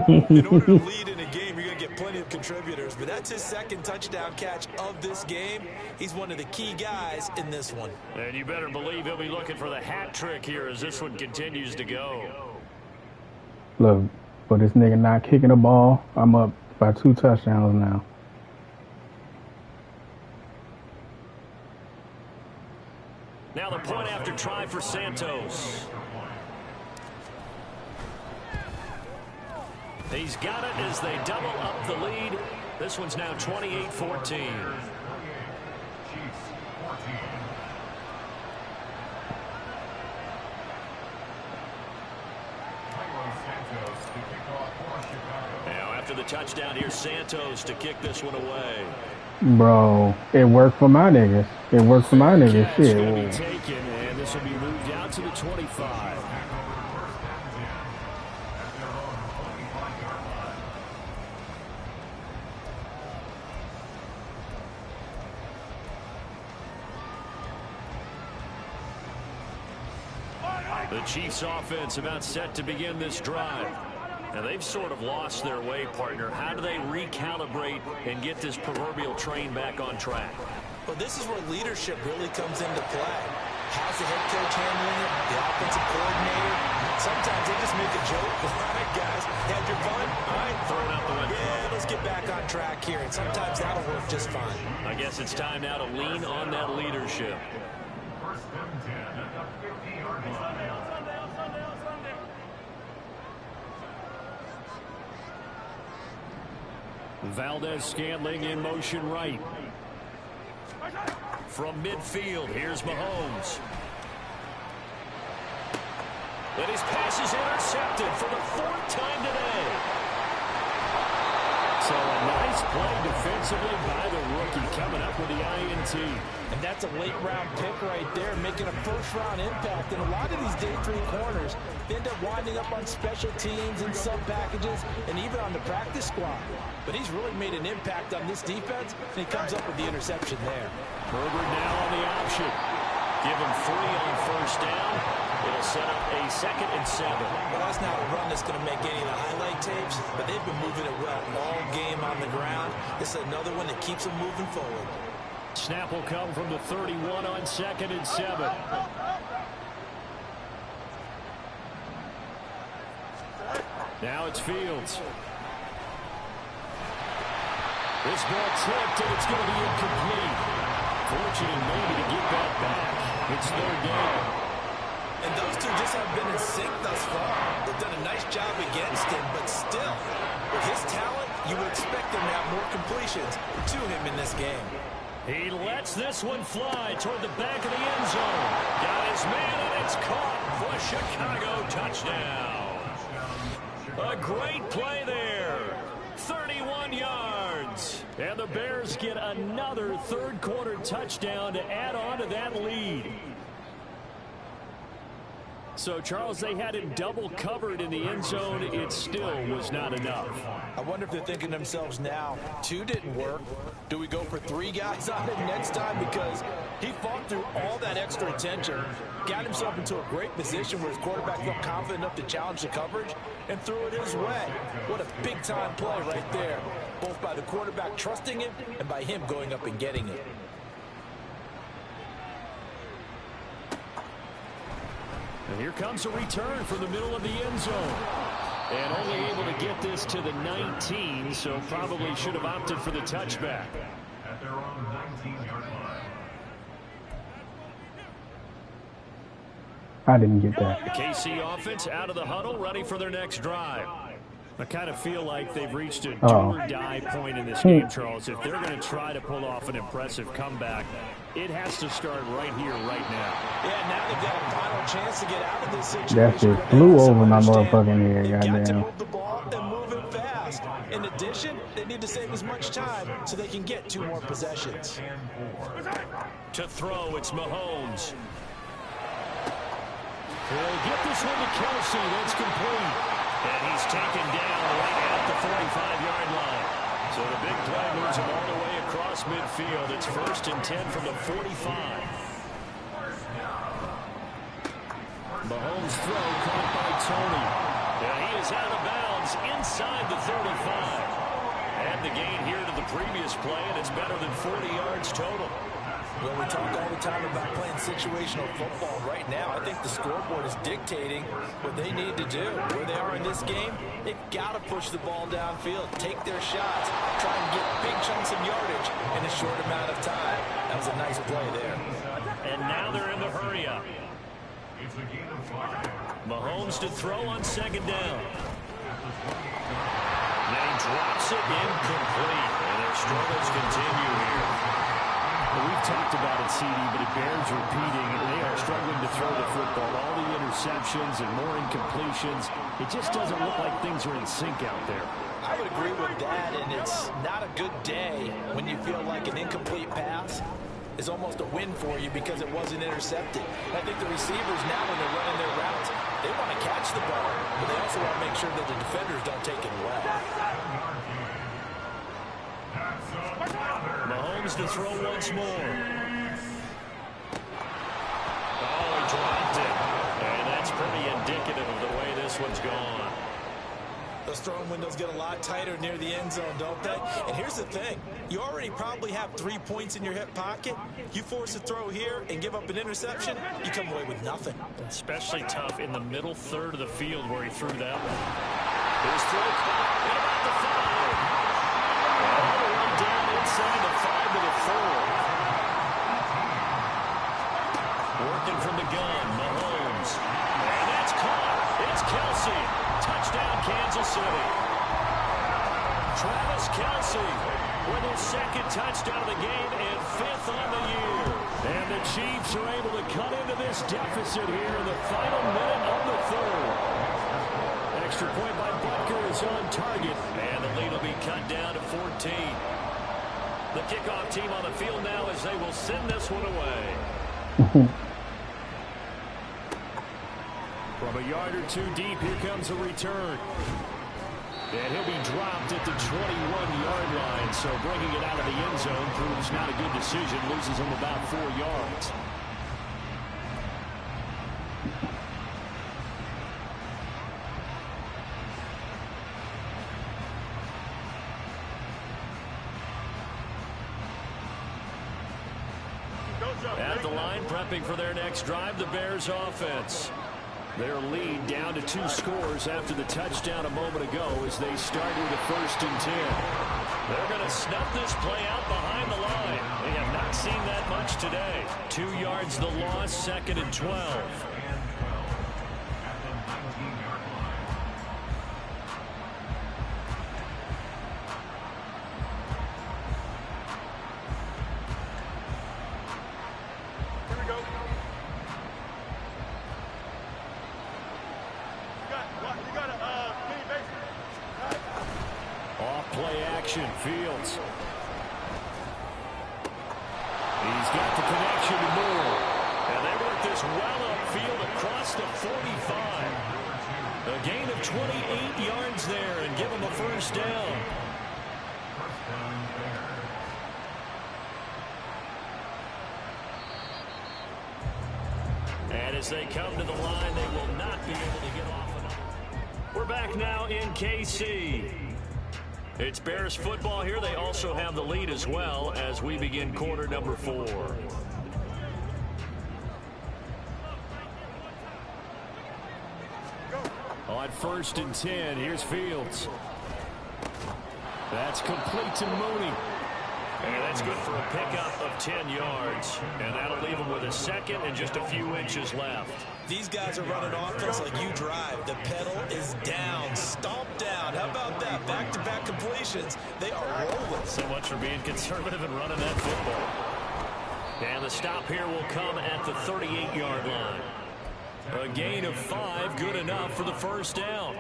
In order to lead in a game, you're going to get plenty of contributors, but that's his 2nd touchdown catch of this game. He's one of the key guys in this one. And you better believe he'll be looking for the hat trick here as this one continues to go. Look, for this nigga not kicking the ball, I'm up by 2 touchdowns now. Now the point after try for Santos. He's got it as they double up the lead. This one's now 28-14. Now after the touchdown, here's Santos to kick this one away. Bro, it worked for my niggas. It worked for my niggas. Shit. Shit. Be taken, and this will be moved out to the 25. The Chiefs offense about set to begin this drive. Now they've sort of lost their way, partner. How do they recalibrate and get this proverbial train back on track? Well, this is where leadership really comes into play. How's the head coach handling it? The offensive coordinator? Sometimes they just make a joke. All right, guys, had your fun? All right, throw it out the window. Yeah, let's get back on track here. And sometimes that'll work just fine. I guess it's time now to lean on that leadership. Valdez-Scantling in motion right. From midfield, here's Mahomes. And his pass is intercepted for the 4th time today. So a nice play defensively by the rookie, coming up with the INT. And that's a late-round pick right there, making a first-round impact. And a lot of these day 3 corners, they end up winding up on special teams and sub-packages and even on the practice squad. But he's really made an impact on this defense, and he comes up with the interception there. Herbert now on the option. Give him 3 on first down. It'll set up a 2nd and 7. Well, that's not a run that's going to make any of the highlight tapes, but they've been moving it well all game on the ground. This is another one that keeps them moving forward. Snap will come from the 31 on 2nd and 7. Now it's Fields. This ball tipped, and it's going to be incomplete. Fortunate maybe to get that back. It's 3rd down. And those two just haven't been in sync thus far. They've done a nice job against him, but still, with his talent, you would expect him to have more completions to him in this game. He lets this one fly toward the back of the end zone. Got his man, and it's caught for a Chicago touchdown. A great play there. 31 yards. And the Bears get another 3rd quarter touchdown to add on to that lead. So, Charles, they had him double covered in the end zone. It still was not enough. I wonder if they're thinking to themselves now, 2 didn't work. Do we go for 3 guys on it next time? Because he fought through all that extra attention, got himself into a great position where his quarterback felt confident enough to challenge the coverage and threw it his way. What a big-time play right there, both by the quarterback trusting him and by him going up and getting it. And here comes a return from the middle of the end zone. And only able to get this to the 19, so probably should have opted for the touchback. At their own 19-yard line. I didn't get that. The KC offense out of the huddle, ready for their next drive. I kind of feel like they've reached a do-or-die point in this game, Charles. If they're going to try to pull off an impressive comeback, it has to start right here, right now. Yeah, now they've got a final chance to get out of this situation. That shit flew over my motherfucking head, They've got to goddamn. move the ball and move it fast. In addition, they need to save as much time so they can get 2 more possessions. To throw, it's Mahomes. He'll get this one to Kelsey. That's complete. And he's taken down right at the 45-yard line. So the big play moves him all the way across midfield. It's 1st and 10 from the 45. Mahomes' throw caught by Tony. And he is out of bounds inside the 35. Add the gain here to the previous play, and it's better than 40 yards total. Well, we talk all the time about playing situational football. Right now, I think the scoreboard is dictating what they need to do. Where they are in this game, they've got to push the ball downfield, take their shots, try and get big chunks of yardage in a short amount of time. That was a nice play there. And now they're in the hurry-up. Mahomes to throw on 2nd down. And he drops it incomplete. And their struggles continue here. We've talked about it, CD, but it bears repeating. They are struggling to throw the football. All the interceptions and more incompletions. It just doesn't look like things are in sync out there. I would agree with that, and it's not a good day when you feel like an incomplete pass is almost a win for you because it wasn't intercepted. I think the receivers now, when they're running their routes, they want to catch the ball, but they also want to make sure that the defenders don't take it away. Mahomes to throw once more. Oh, he dropped it. And that's Those throwing windows get a lot tighter near the end zone, don't they? And here's the thing. You already probably have 3 points in your hip pocket. You force a throw here and give up an interception, you come away with nothing. Especially tough in the middle third of the field where he threw that one. His throw caught at about the 5. All the way down inside the 5 to the 4. Working from the gun, Mahomes. And that's caught. It's Kelce. Touchdown, Kansas City. Travis Kelce with his second touchdown of the game and 5th on the year. And the Chiefs are able to cut into this deficit here in the final minute of the 3rd. Extra point by Butker is on target, and the lead will be cut down to 14. The kickoff team on the field now as they will send this one away. From a yard or 2 deep, here comes a return. And he'll be dropped at the 21-yard line, so bringing it out of the end zone proves not a good decision, loses him about 4 yards. At the line, prepping for their next drive, the Bears offense. Their lead down to 2 scores after the touchdown a moment ago as they start with a 1st and 10. They're going to snuff this play out behind the line. They have not seen that much today. 2 yards the loss, 2nd and 12. Fields. He's got the connection to Moore. And they work this well upfield across the 45. A gain of 28 yards there and give him a 1st down. And as they come to the line, they will not be able to get off another. We're back now in KC. It's Bears football here. They also have the lead as well as we begin quarter number 4. On 1st and 10, here's Fields. That's complete to Mooney. And that's good for a pickup of 10 yards. And that'll leave him with a 2nd and just a few inches left. These guys are running offense like you drive. The pedal is down, stomped down. How about that? Back-to-back completions. They are rolling. So much for being conservative and running that football. And the stop here will come at the 38-yard line. A gain of 5, good enough for the 1st down.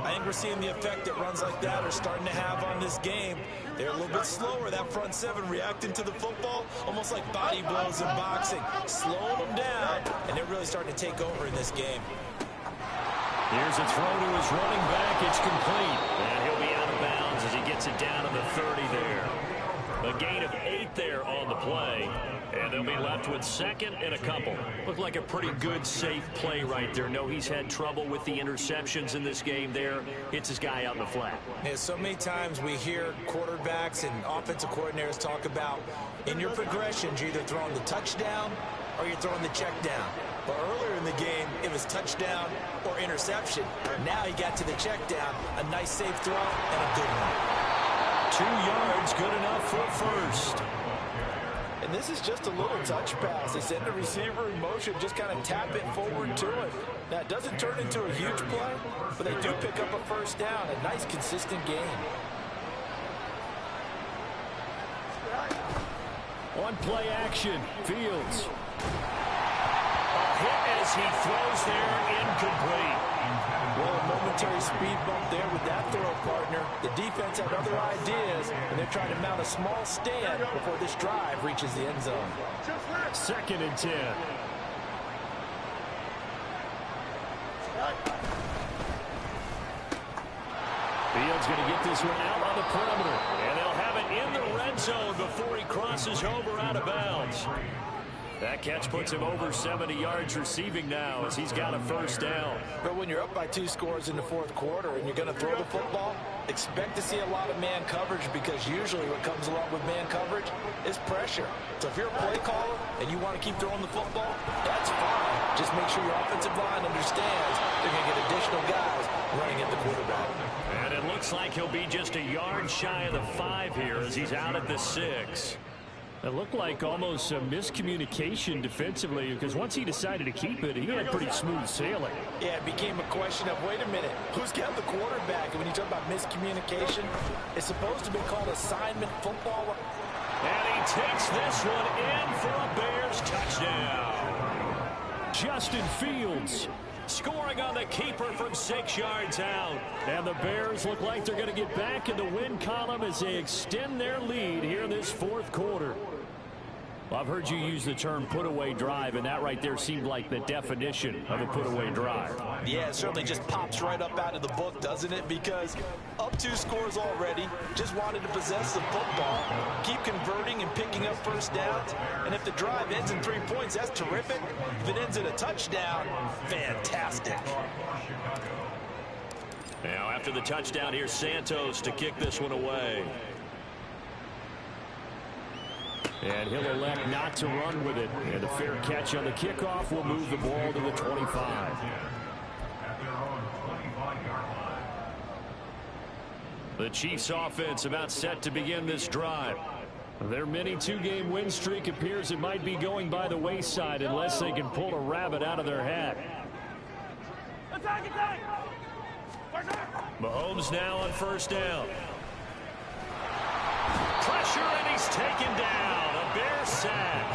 I think we're seeing the effect that runs like that are starting to have on this game. They're a little bit slower, that front 7 reacting to the football, almost like body blows in boxing, slowing them down, and they're really starting to take over in this game. Here's a throw to his running back. It's complete. And he'll be out of bounds as he gets it down to the 30 there. A gain of 8 there on the play. And they'll be left with 2nd and a couple. Looked like a pretty good, safe play right there. No, he's had trouble with the interceptions in this game there. Hits his guy out in the flat. Yeah, so many times we hear quarterbacks and offensive coordinators talk about in your progressions, you're either throwing the touchdown or you're throwing the check down. But earlier in the game, it was touchdown or interception. Now he got to the check down, a nice safe throw and a good one. 2 yards, good enough for 1st. And this is just a little touch pass. They send the receiver in motion, just kind of tap it forward to it. Now, it doesn't turn into a huge play, but they do pick up a 1st down. A nice, consistent gain. On play action, Fields. A hit as he throws there, incomplete. Well, a momentary speed bump there with that throw partner. The defense had other ideas, and they're trying to mount a small stand before this drive reaches the end zone. 2nd and 10. Fields going to get this one out on the perimeter, and they'll have it in the red zone before he crosses over out of bounds. That catch puts him over 70 yards receiving now as he's got a first down. But when you're up by 2 scores in the fourth quarter and you're going to throw the football, expect to see a lot of man coverage, because usually what comes along with man coverage is pressure. So if you're a play caller and you want to keep throwing the football, that's fine. Just make sure your offensive line understands they're going to get additional guys running at the quarterback. And it looks like he'll be just a yard shy of the 5 here as he's out at the 6. It looked like almost a miscommunication defensively, because once he decided to keep it, he had pretty smooth sailing. Yeah, it became a question of, wait a minute, who's got the quarterback? And when you talk about miscommunication, it's supposed to be called assignment football. And he takes this one in for a Bears touchdown. Justin Fields scoring on the keeper from 6 yards out. And the Bears look like they're going to get back in the win column as they extend their lead here in this fourth quarter. Well, I've heard you use the term put-away drive, and that right there seemed like the definition of a put-away drive. Yeah, it certainly just pops right up out of the book, doesn't it? Because up 2 scores already, just wanted to possess the football, keep converting and picking up first downs. And if the drive ends in 3 points, that's terrific. If it ends in a touchdown, fantastic. Now, after the touchdown, here's Santos to kick this one away. And he'll elect not to run with it. And a fair catch on the kickoff will move the ball to the 25. The Chiefs offense about set to begin this drive. Their mini 2-game win streak appears it might be going by the wayside unless they can pull a rabbit out of their hat. Mahomes now on first down. Pressure, and he's taken down. A Bear sack.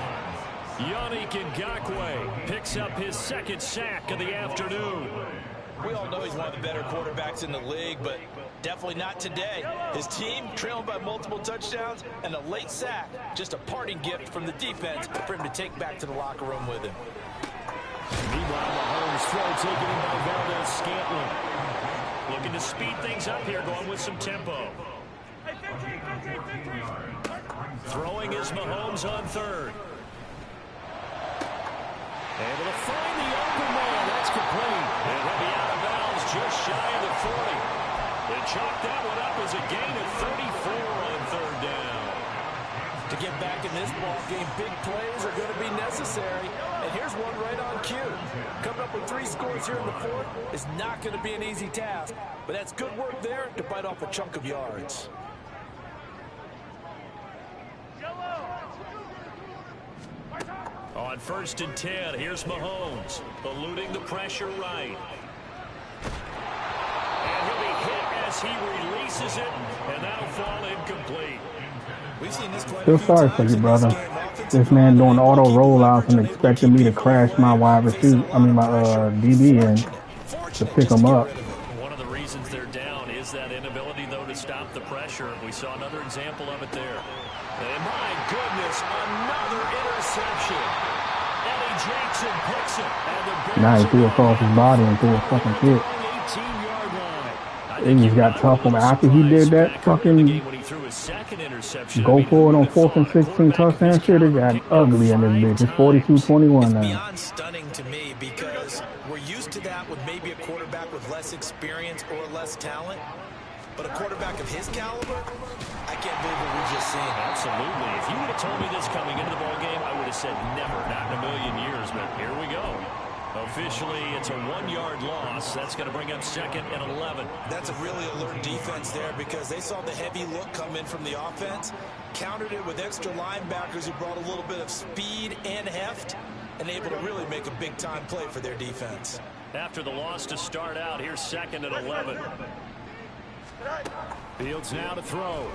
Yannick Ngakoue picks up his 2nd sack of the afternoon. We all know he's one of the better quarterbacks in the league, but definitely not today. His team trailing by multiple touchdowns and a late sack. Just a parting gift from the defense for him to take back to the locker room with him. Meanwhile, Mahomes throw taken in by Valdes-Scantling. Looking to speed things up here, going with some tempo. Throwing is Mahomes on 3rd. Able to find the open man. That's complete. And he'll be out of bounds just shy of the 40. They chalk that one up as a gain of 34 on 3rd down. To get back in this ball game, big plays are going to be necessary. And here's one right on cue. Coming up with 3 scores here in the 4th is not going to be an easy task. But that's good work there to bite off a chunk of yards. On 1st and 10, here's Mahomes, eluding the pressure right. And he'll be hit as he releases it, and that'll fall incomplete. We've seen this quite Feel sorry for you, brother. This man doing auto rollouts and expecting me to crash my wide receiver, my DB in to pick him up. One of the reasons they're down is that inability, though, to stop the pressure. We saw another example of it there. And my goodness, another interception. Eddie Jackson picks it. Now he threw across his body and threw a fucking kick. 18-yard line. It just got tough on him. After he did that fucking go for it on 4th and 16 touchdown shit, it got ugly in this bitch. It's 42-21 now. It's beyond stunning to me because we're used to that with maybe a quarterback with less experience or less talent. But a quarterback of his caliber, I can't believe what we've just seen. Absolutely. If you would have told me this coming into the ballgame, I would have said never, not in a million years. But here we go. Officially, it's a 1-yard loss. That's going to bring up 2nd and 11. That's a really alert defense there because they saw the heavy look come in from the offense, countered it with extra linebackers who brought a little bit of speed and heft, and able to really make a big-time play for their defense. After the loss to start out, here's 2nd and 11. Fields now to throw.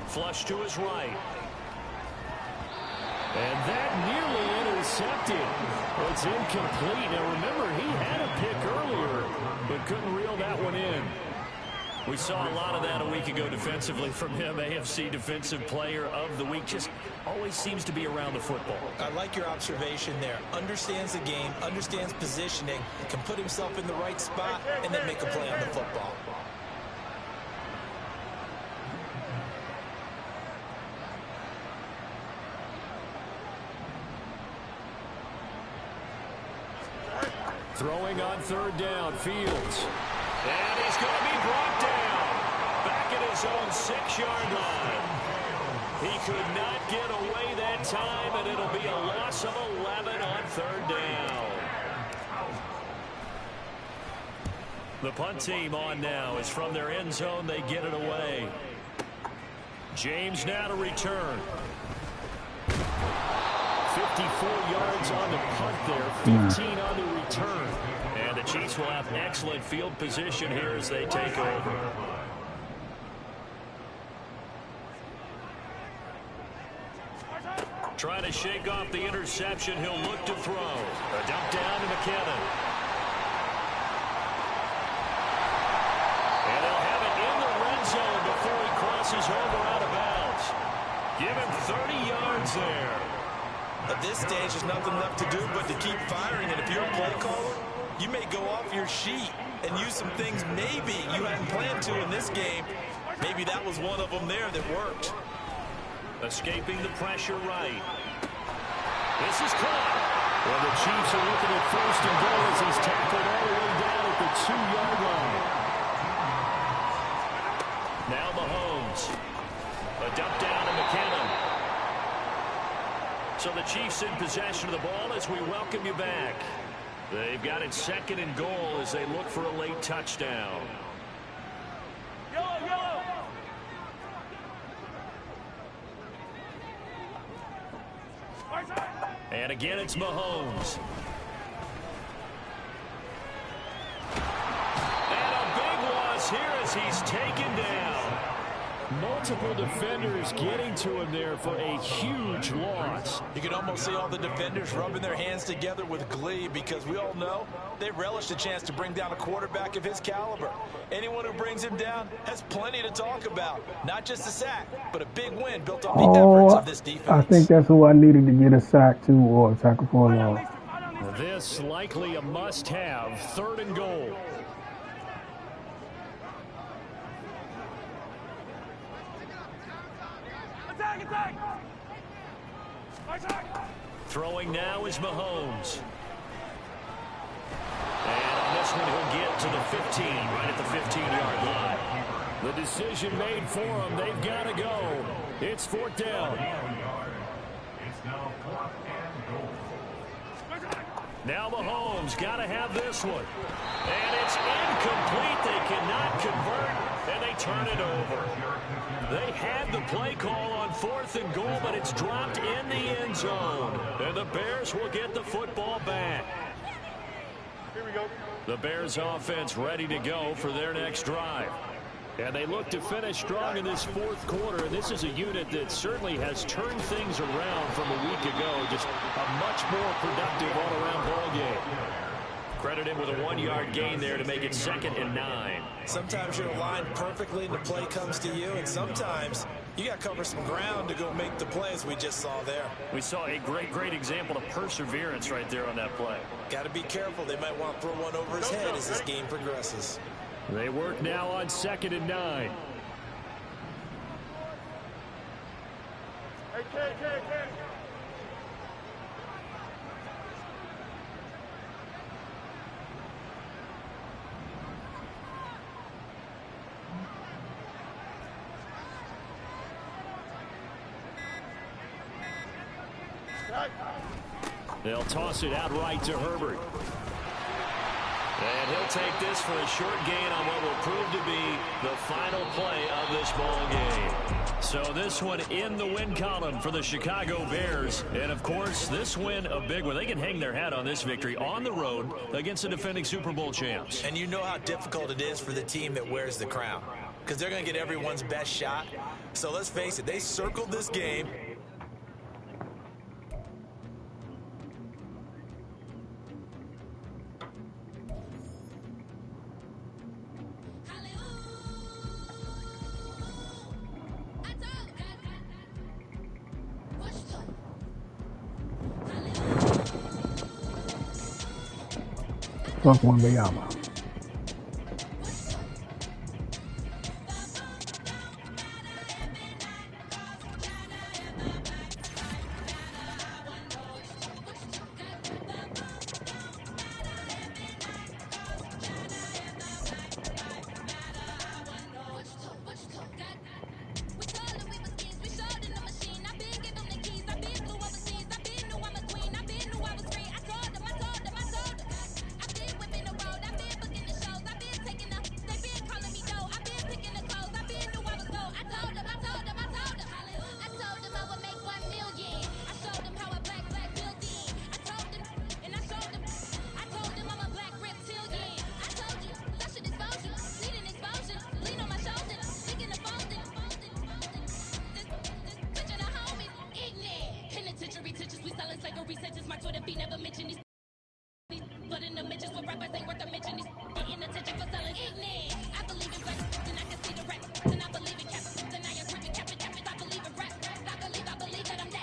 Flush to his right. And that nearly intercepted. It's incomplete. Now remember, he had a pick earlier, but couldn't reel that one in. We saw a lot of that a week ago defensively from him. AFC Defensive Player of the Week. Just always seems to be around the football. I like your observation there. Understands the game, understands positioning, can put himself in the right spot, and then make a play on the football. Throwing on third down, Fields. And he's going to be brought down. Back at his own 6-yard line. He could not get away that time, and it'll be a loss of 11 on third down. The punt team on now is from their end zone. They get it away. James now to return. 54 yards on the punt there, 15 on the return. And the Chiefs will have excellent field position here as they take over. Trying to shake off the interception. He'll look to throw. A dump down to McKinnon. And they'll have it in the red zone before he crosses over out of bounds. Give him 30 yards there. At this stage, there's nothing left to do but to keep firing. And if you're a play caller, you may go off your sheet and use some things maybe you hadn't planned to in this game. Maybe that was one of them there that worked. Escaping the pressure right. This is caught. Well, the Chiefs are looking at first and goal as he's tackled all the way down at the 2-yard line. Now Mahomes. A dump down to McKinnon. So the Chiefs in possession of the ball as we welcome you back. They've got it second and goal as they look for a late touchdown. And again, it's Mahomes. And a big loss here as he's taken down. Multiple defenders getting to him there for a huge loss. You can almost see all the defenders rubbing their hands together with glee because we all know they relish the chance to bring down a quarterback of his caliber. Anyone who brings him down has plenty to talk about. Not just a sack, but a big win built on the efforts of this defense. I think that's who I needed to get a sack to or a tackle for a loss. This likely a must-have, third and goal. Throwing now is Mahomes. And on this one, he'll get to the 15, right at the 15-yard line. The decision made for them. They've got to go. It's fourth down. It's now 4th and goal. Now Mahomes got to have this one. And it's incomplete. They cannot convert, and they turn it over. They had the play call on 4th and goal, but it's dropped in the end zone. And the Bears will get the football back. Here we go. The Bears offense ready to go for their next drive. And they look to finish strong in this fourth quarter. And this is a unit that certainly has turned things around from a week ago. Just a much more productive all-around ball game. Credit him with a 1-yard gain there to make it 2nd and 9. Sometimes you're aligned perfectly and the play comes to you, and sometimes you got to cover some ground to go make the plays we just saw there. We saw a great example of perseverance right there on that play. Got to be careful. They might want to throw one over his head as this game progresses. They work now on 2nd and 9. Hey, K. They'll toss it out right to Herbert. And he'll take this for a short gain on what will prove to be the final play of this ball game. So this one in the win column for the Chicago Bears. And, of course, this win a big one. They can hang their hat on this victory on the road against the defending Super Bowl champs. And you know how difficult it is for the team that wears the crown because they're going to get everyone's best shot. So let's face it, they circled this game. Fuck Wembanyama. researches my Twitter feed, never mention these. But in the mentions for rappers ain't worth a mention. These getting attention for selling ignorant. I believe in black, then I can see the rap. Then I believe in cap, then I agree with cap. I believe in rap. I believe that I'm that.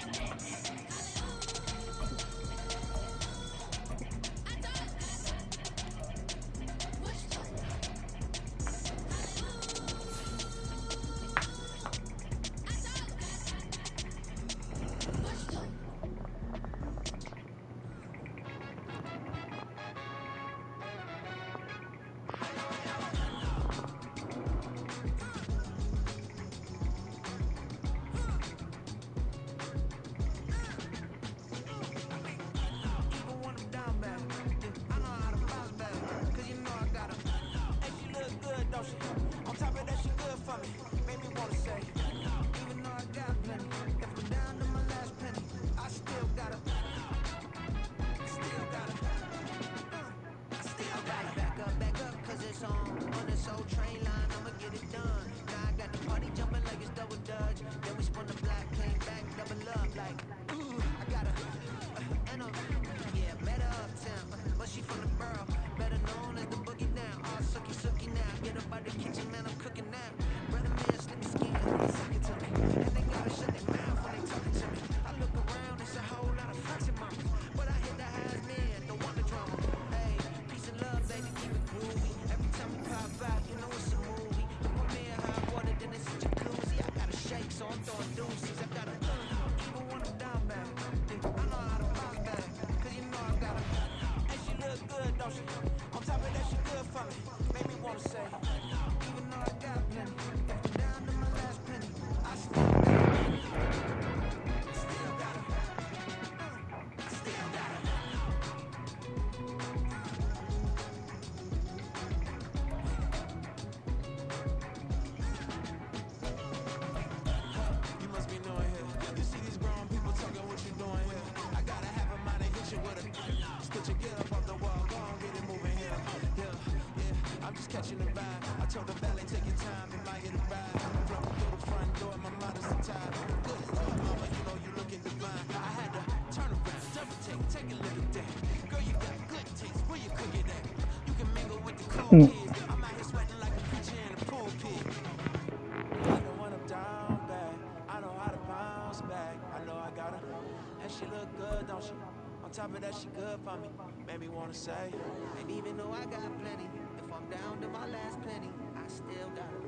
Say, and even though I got plenty, if I'm down to my last penny, I still got it.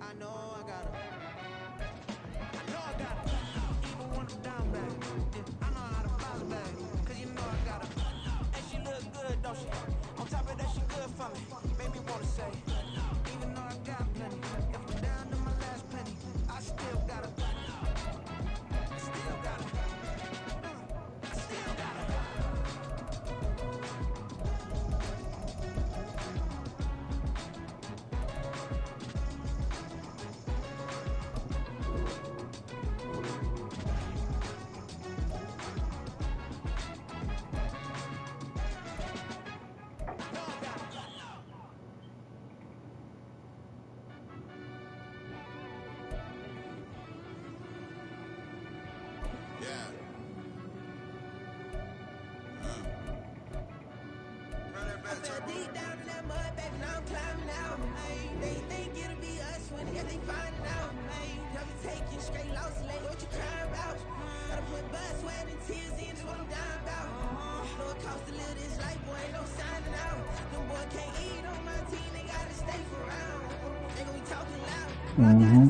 I know I got it. I know I got it. Even when I'm down bad, I know how to bounce back. Cause you know I got it. And she look good, don't she? On top of that, she good for me. Made me wanna say, even though I got plenty, if I'm down to my last penny, I still got it. Still got it. Still got it. Mm-hmm.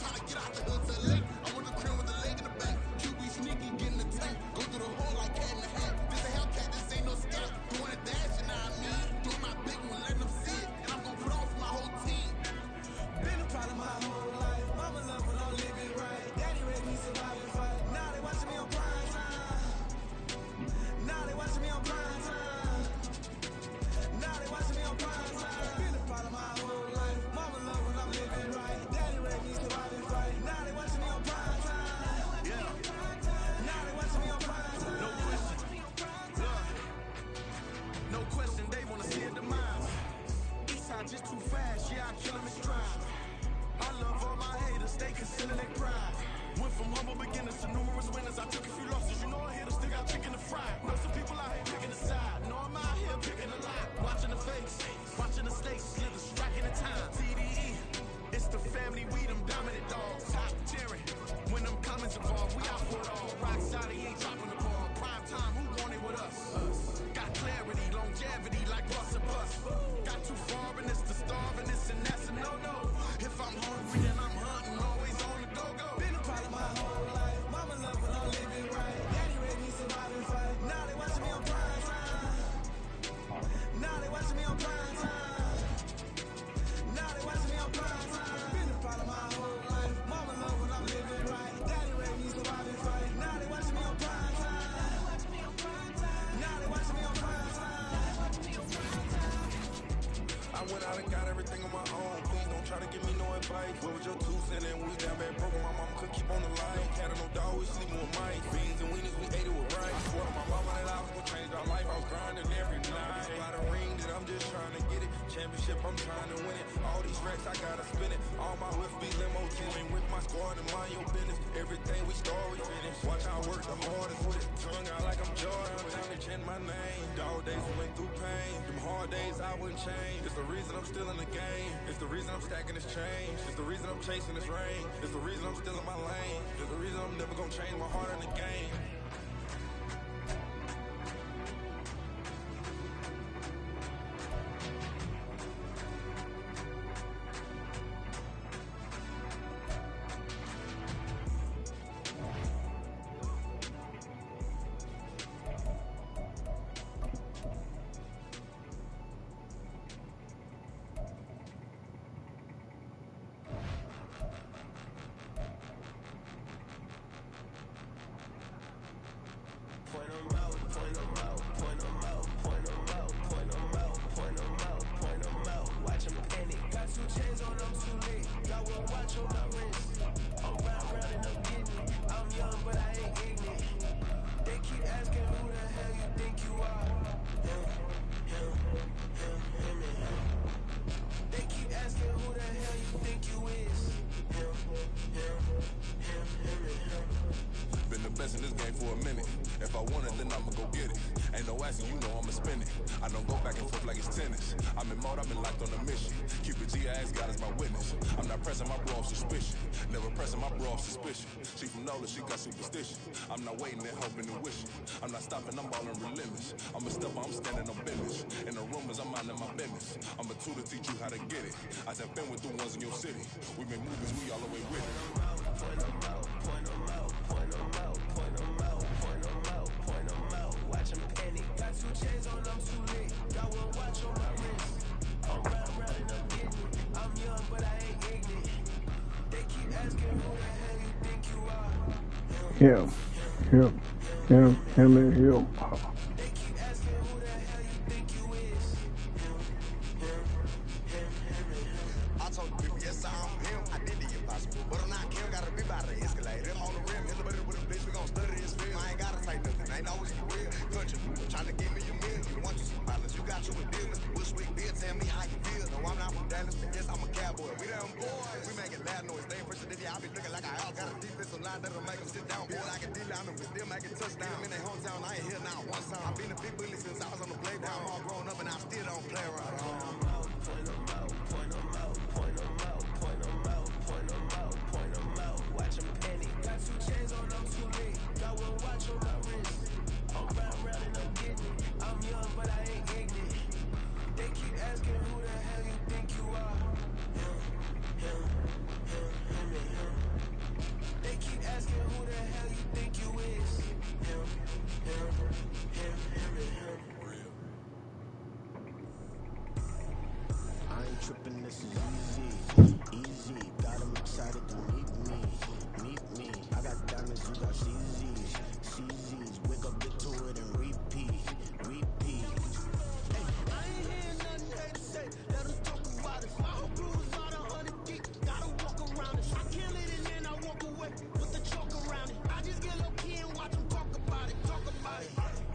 I'm fight. What was your 2 cents and we down bad broke? My mama could keep on the line. Cat and no dog, we sleep with mice. Beans and weenies, we ate it with rice. I swear to my mama that I was gonna change our life. I was grinding every night. It's by the ring that I'm just trying to get it. Championship, I'm trying to win it. All these racks, I gotta spin it. All my whips be limo teaming with my squad and mind your business. Everything we start, we finish. Watch how I work the hardest with it. Tongue out like I'm Jordan. Time to change my name. Dog days we went through pain. Them hard days I wouldn't change. It's the reason I'm still in the game. It's the reason I'm stacking this change. It's the reason I'm chasing this rain. It's the reason I'm still in my lane. It's the reason I'm never gonna change my heart in the game. In this game for a minute. If I want it, then I'ma go get it. Ain't no asking, you know I'ma spend it. I don't go back and forth like it's tennis. I'm in mode, I've been locked on a mission. Cupid G, I ask God as my witness. I'm not pressing my bro off suspicion. Never pressing my bro off suspicion. She from Nola, she got superstition. I'm not waiting and hoping and wishing. I'm not stopping, I'm balling relentless. I'm a stepper, I'm standing on business. In the rumors, I'm minding my business. I'm a tutor, teach you how to get it. I have been with the ones in your city. We make movies, we all the way with it. Point them out, point them out, point them out, point them out, point them out, point them out. Watch them penny. Got 2 chains on, I'm too late. Got 1 watch on my wrist. I'm round and I'm getting it. I'm young, but I ain't ignorant. They keep asking who the hell you think you are. Him and him. They keep asking who the hell you think you is. I told the people, yes, I'm him. I did the impossible, but I'm not Kim. Gotta be by the escalator. I'm on the rim, elevator with a bitch. We gon' study this film. I ain't gotta say nothing. Ain't always the real. Country, tryna give me a meal. You want you some violence? You got you a deal. Mr. Bushwick, Bill, tell me how you feel. No, I'm not from Dallas, but yes, I'm a cowboy. We them boys. We making loud noise. They first of the day, I be looking like I out. Got a defensive line that'll make them sit down. Boy, I can deal on them, but still making touchdown. I'm in their hometown, I ain't here now one time. I've been a big bully since I was on the playground. I'm all grown up and I still don't play around. Point them out, point them out, point them out, point them out, point them out, point them out. Watch them penny. Got 2 chains on, I'm too late. Got 1 watch on my wrist. I'm round and I'm getting it. I'm young, but I ain't ignorant. They keep asking who the hell you think you are. They keep asking who the hell you think you is. I ain't tripping, this is easy. Got 'em excited to meet me. I got diamonds, you got CZs. Wake up, get to it and repeat. Hey, I ain't hear nothing they say. Let 'em talk about it. My whole crew is about 100 deep. Gotta walk around it. I kill it and then I walk away with the chalk around it. I just get low key and watch 'em talk about it.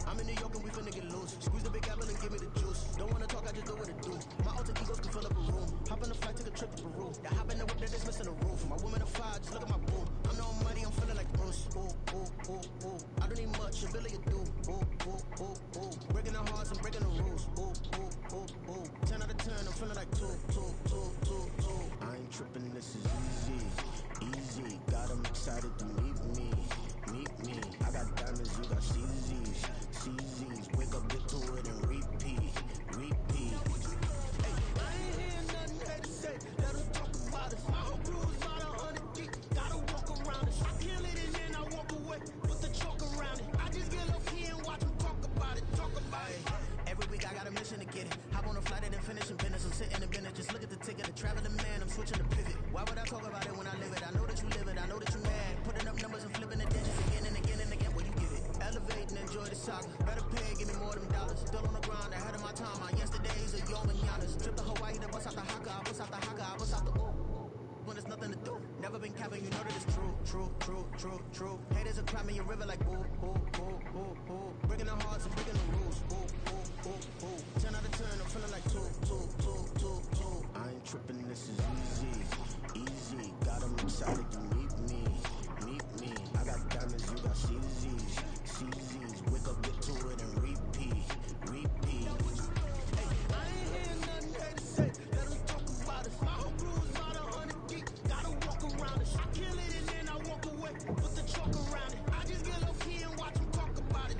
I'm in New York and we finna get loose. Squeeze the big apple and give me the juice. Don't wanna talk, I just do what it do. My alter egos can fill up a room. Hop on the flight, take a trip to Peru. Yeah, hop in the whip, that's missing the roof. My woman a fire, just look at my boo. I'm the almighty, I'm feeling like Bruce. Ooh. I don't need much, ability to do. Ooh. Breaking the hearts and breaking the rules. Ooh. 10 out of 10, I'm feeling like 2. I ain't tripping, this is easy. Got 'em excited to meet me. I got diamonds, you got CZs. Wake up, get to it and repeat. Hey, I ain't hear nothing they say. Let 'em talk about it. My whole crew is about 100 deep. Gotta walk around it. I kill it and then I walk away with the chalk around it. I just get low key and watch 'em talk about it. Every week I got a mission to get it. Hop on a flight and then finish in business. I'm sitting in business, just look at the ticket. The traveling man, I'm switching to pivot. Why would I talk about it when I live it? I know that you live it, I know that you mad. Putting up numbers and flipping the digits again and again and again. Well, you give it. Elevate and enjoy the saga. Better pay, give me more of them dollars. Still on the grind, ahead of my time. My yesterdays are yo and Giannis. Trip to Hawaii to bust out the haka. I bust out the ooh. Never been capping, you know that it's true, true, true, true, true. Haters are climbing your river like boo, boo, boo, boo, boo. Breaking the hearts and breaking the rules, boo, boo, boo, boo. 10 out of 10, I'm feeling like two. I ain't tripping, this is easy. Got 'em excited to meet me. I got diamonds, you got CZs. Wake up, get to it and repeat. Hey, I ain't hear nothing they say. Let us talk about it. My whole crew is about 100 deep. Gotta walk around it. I kill it and then I walk away. Put the chalk around it. I just get low key and watch them talk about it.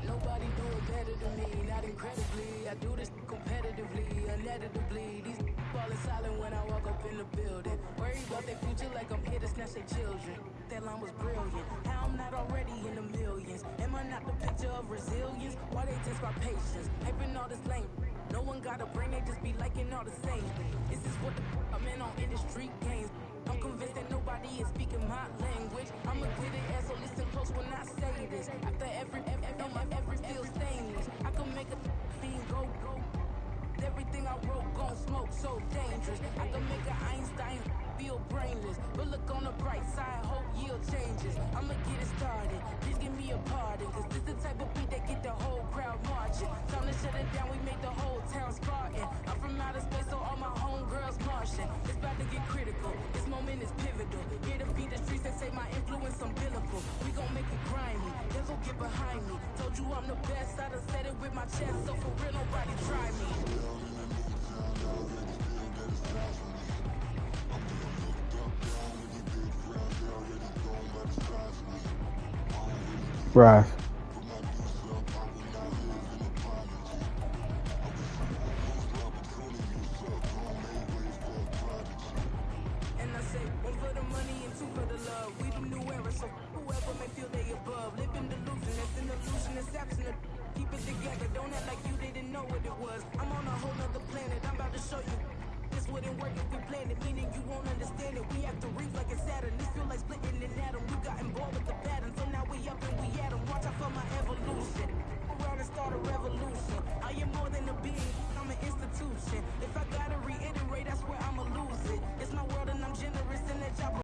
Nobody do it better than me, not incredibly. I do this competitively, inevitably. These falling silent when I walk up in the building. Worry about their future like I'm here to snatch their children. That line was brilliant. How I'm not already in the millions? Am I not the picture of resilience? Why they test my patience? Hyping all this lame. No one got a brain, they just be liking all the same. This is what the I'm in on industry games. I'm convinced that nobody is speaking my language. I'm a good ass, so listen close when I say this. After every feel stainless. I can make a fiend go. Everything I wrote gon' smoke, so dangerous. I can make an Einstein feel brainless. But look on the bright side, hope yield changes. I'ma get it started, please give me a pardon. Cause this the type of beat that get the whole crowd marching. Time to shut it down, we make the whole town Spartan. I'm from outer space, so all my homegirls Martian. It's about to get critical, this moment is pivotal. Here to beat the streets and say my influence unbillable. We gon' make it grimy, never get behind me. Told you I'm the best, I done said it with my chest. So for real, nobody try me. Rise. And I say, one for the money and two for the love. We the new era, so whoever may feel they above. Live in delusion, it's an illusion, it's absent. Keep it together, don't act like you didn't know what it was. I'm on a whole nother planet, I'm about to show you. This wouldn't work if we planned it, meaning you won't understand it. We have to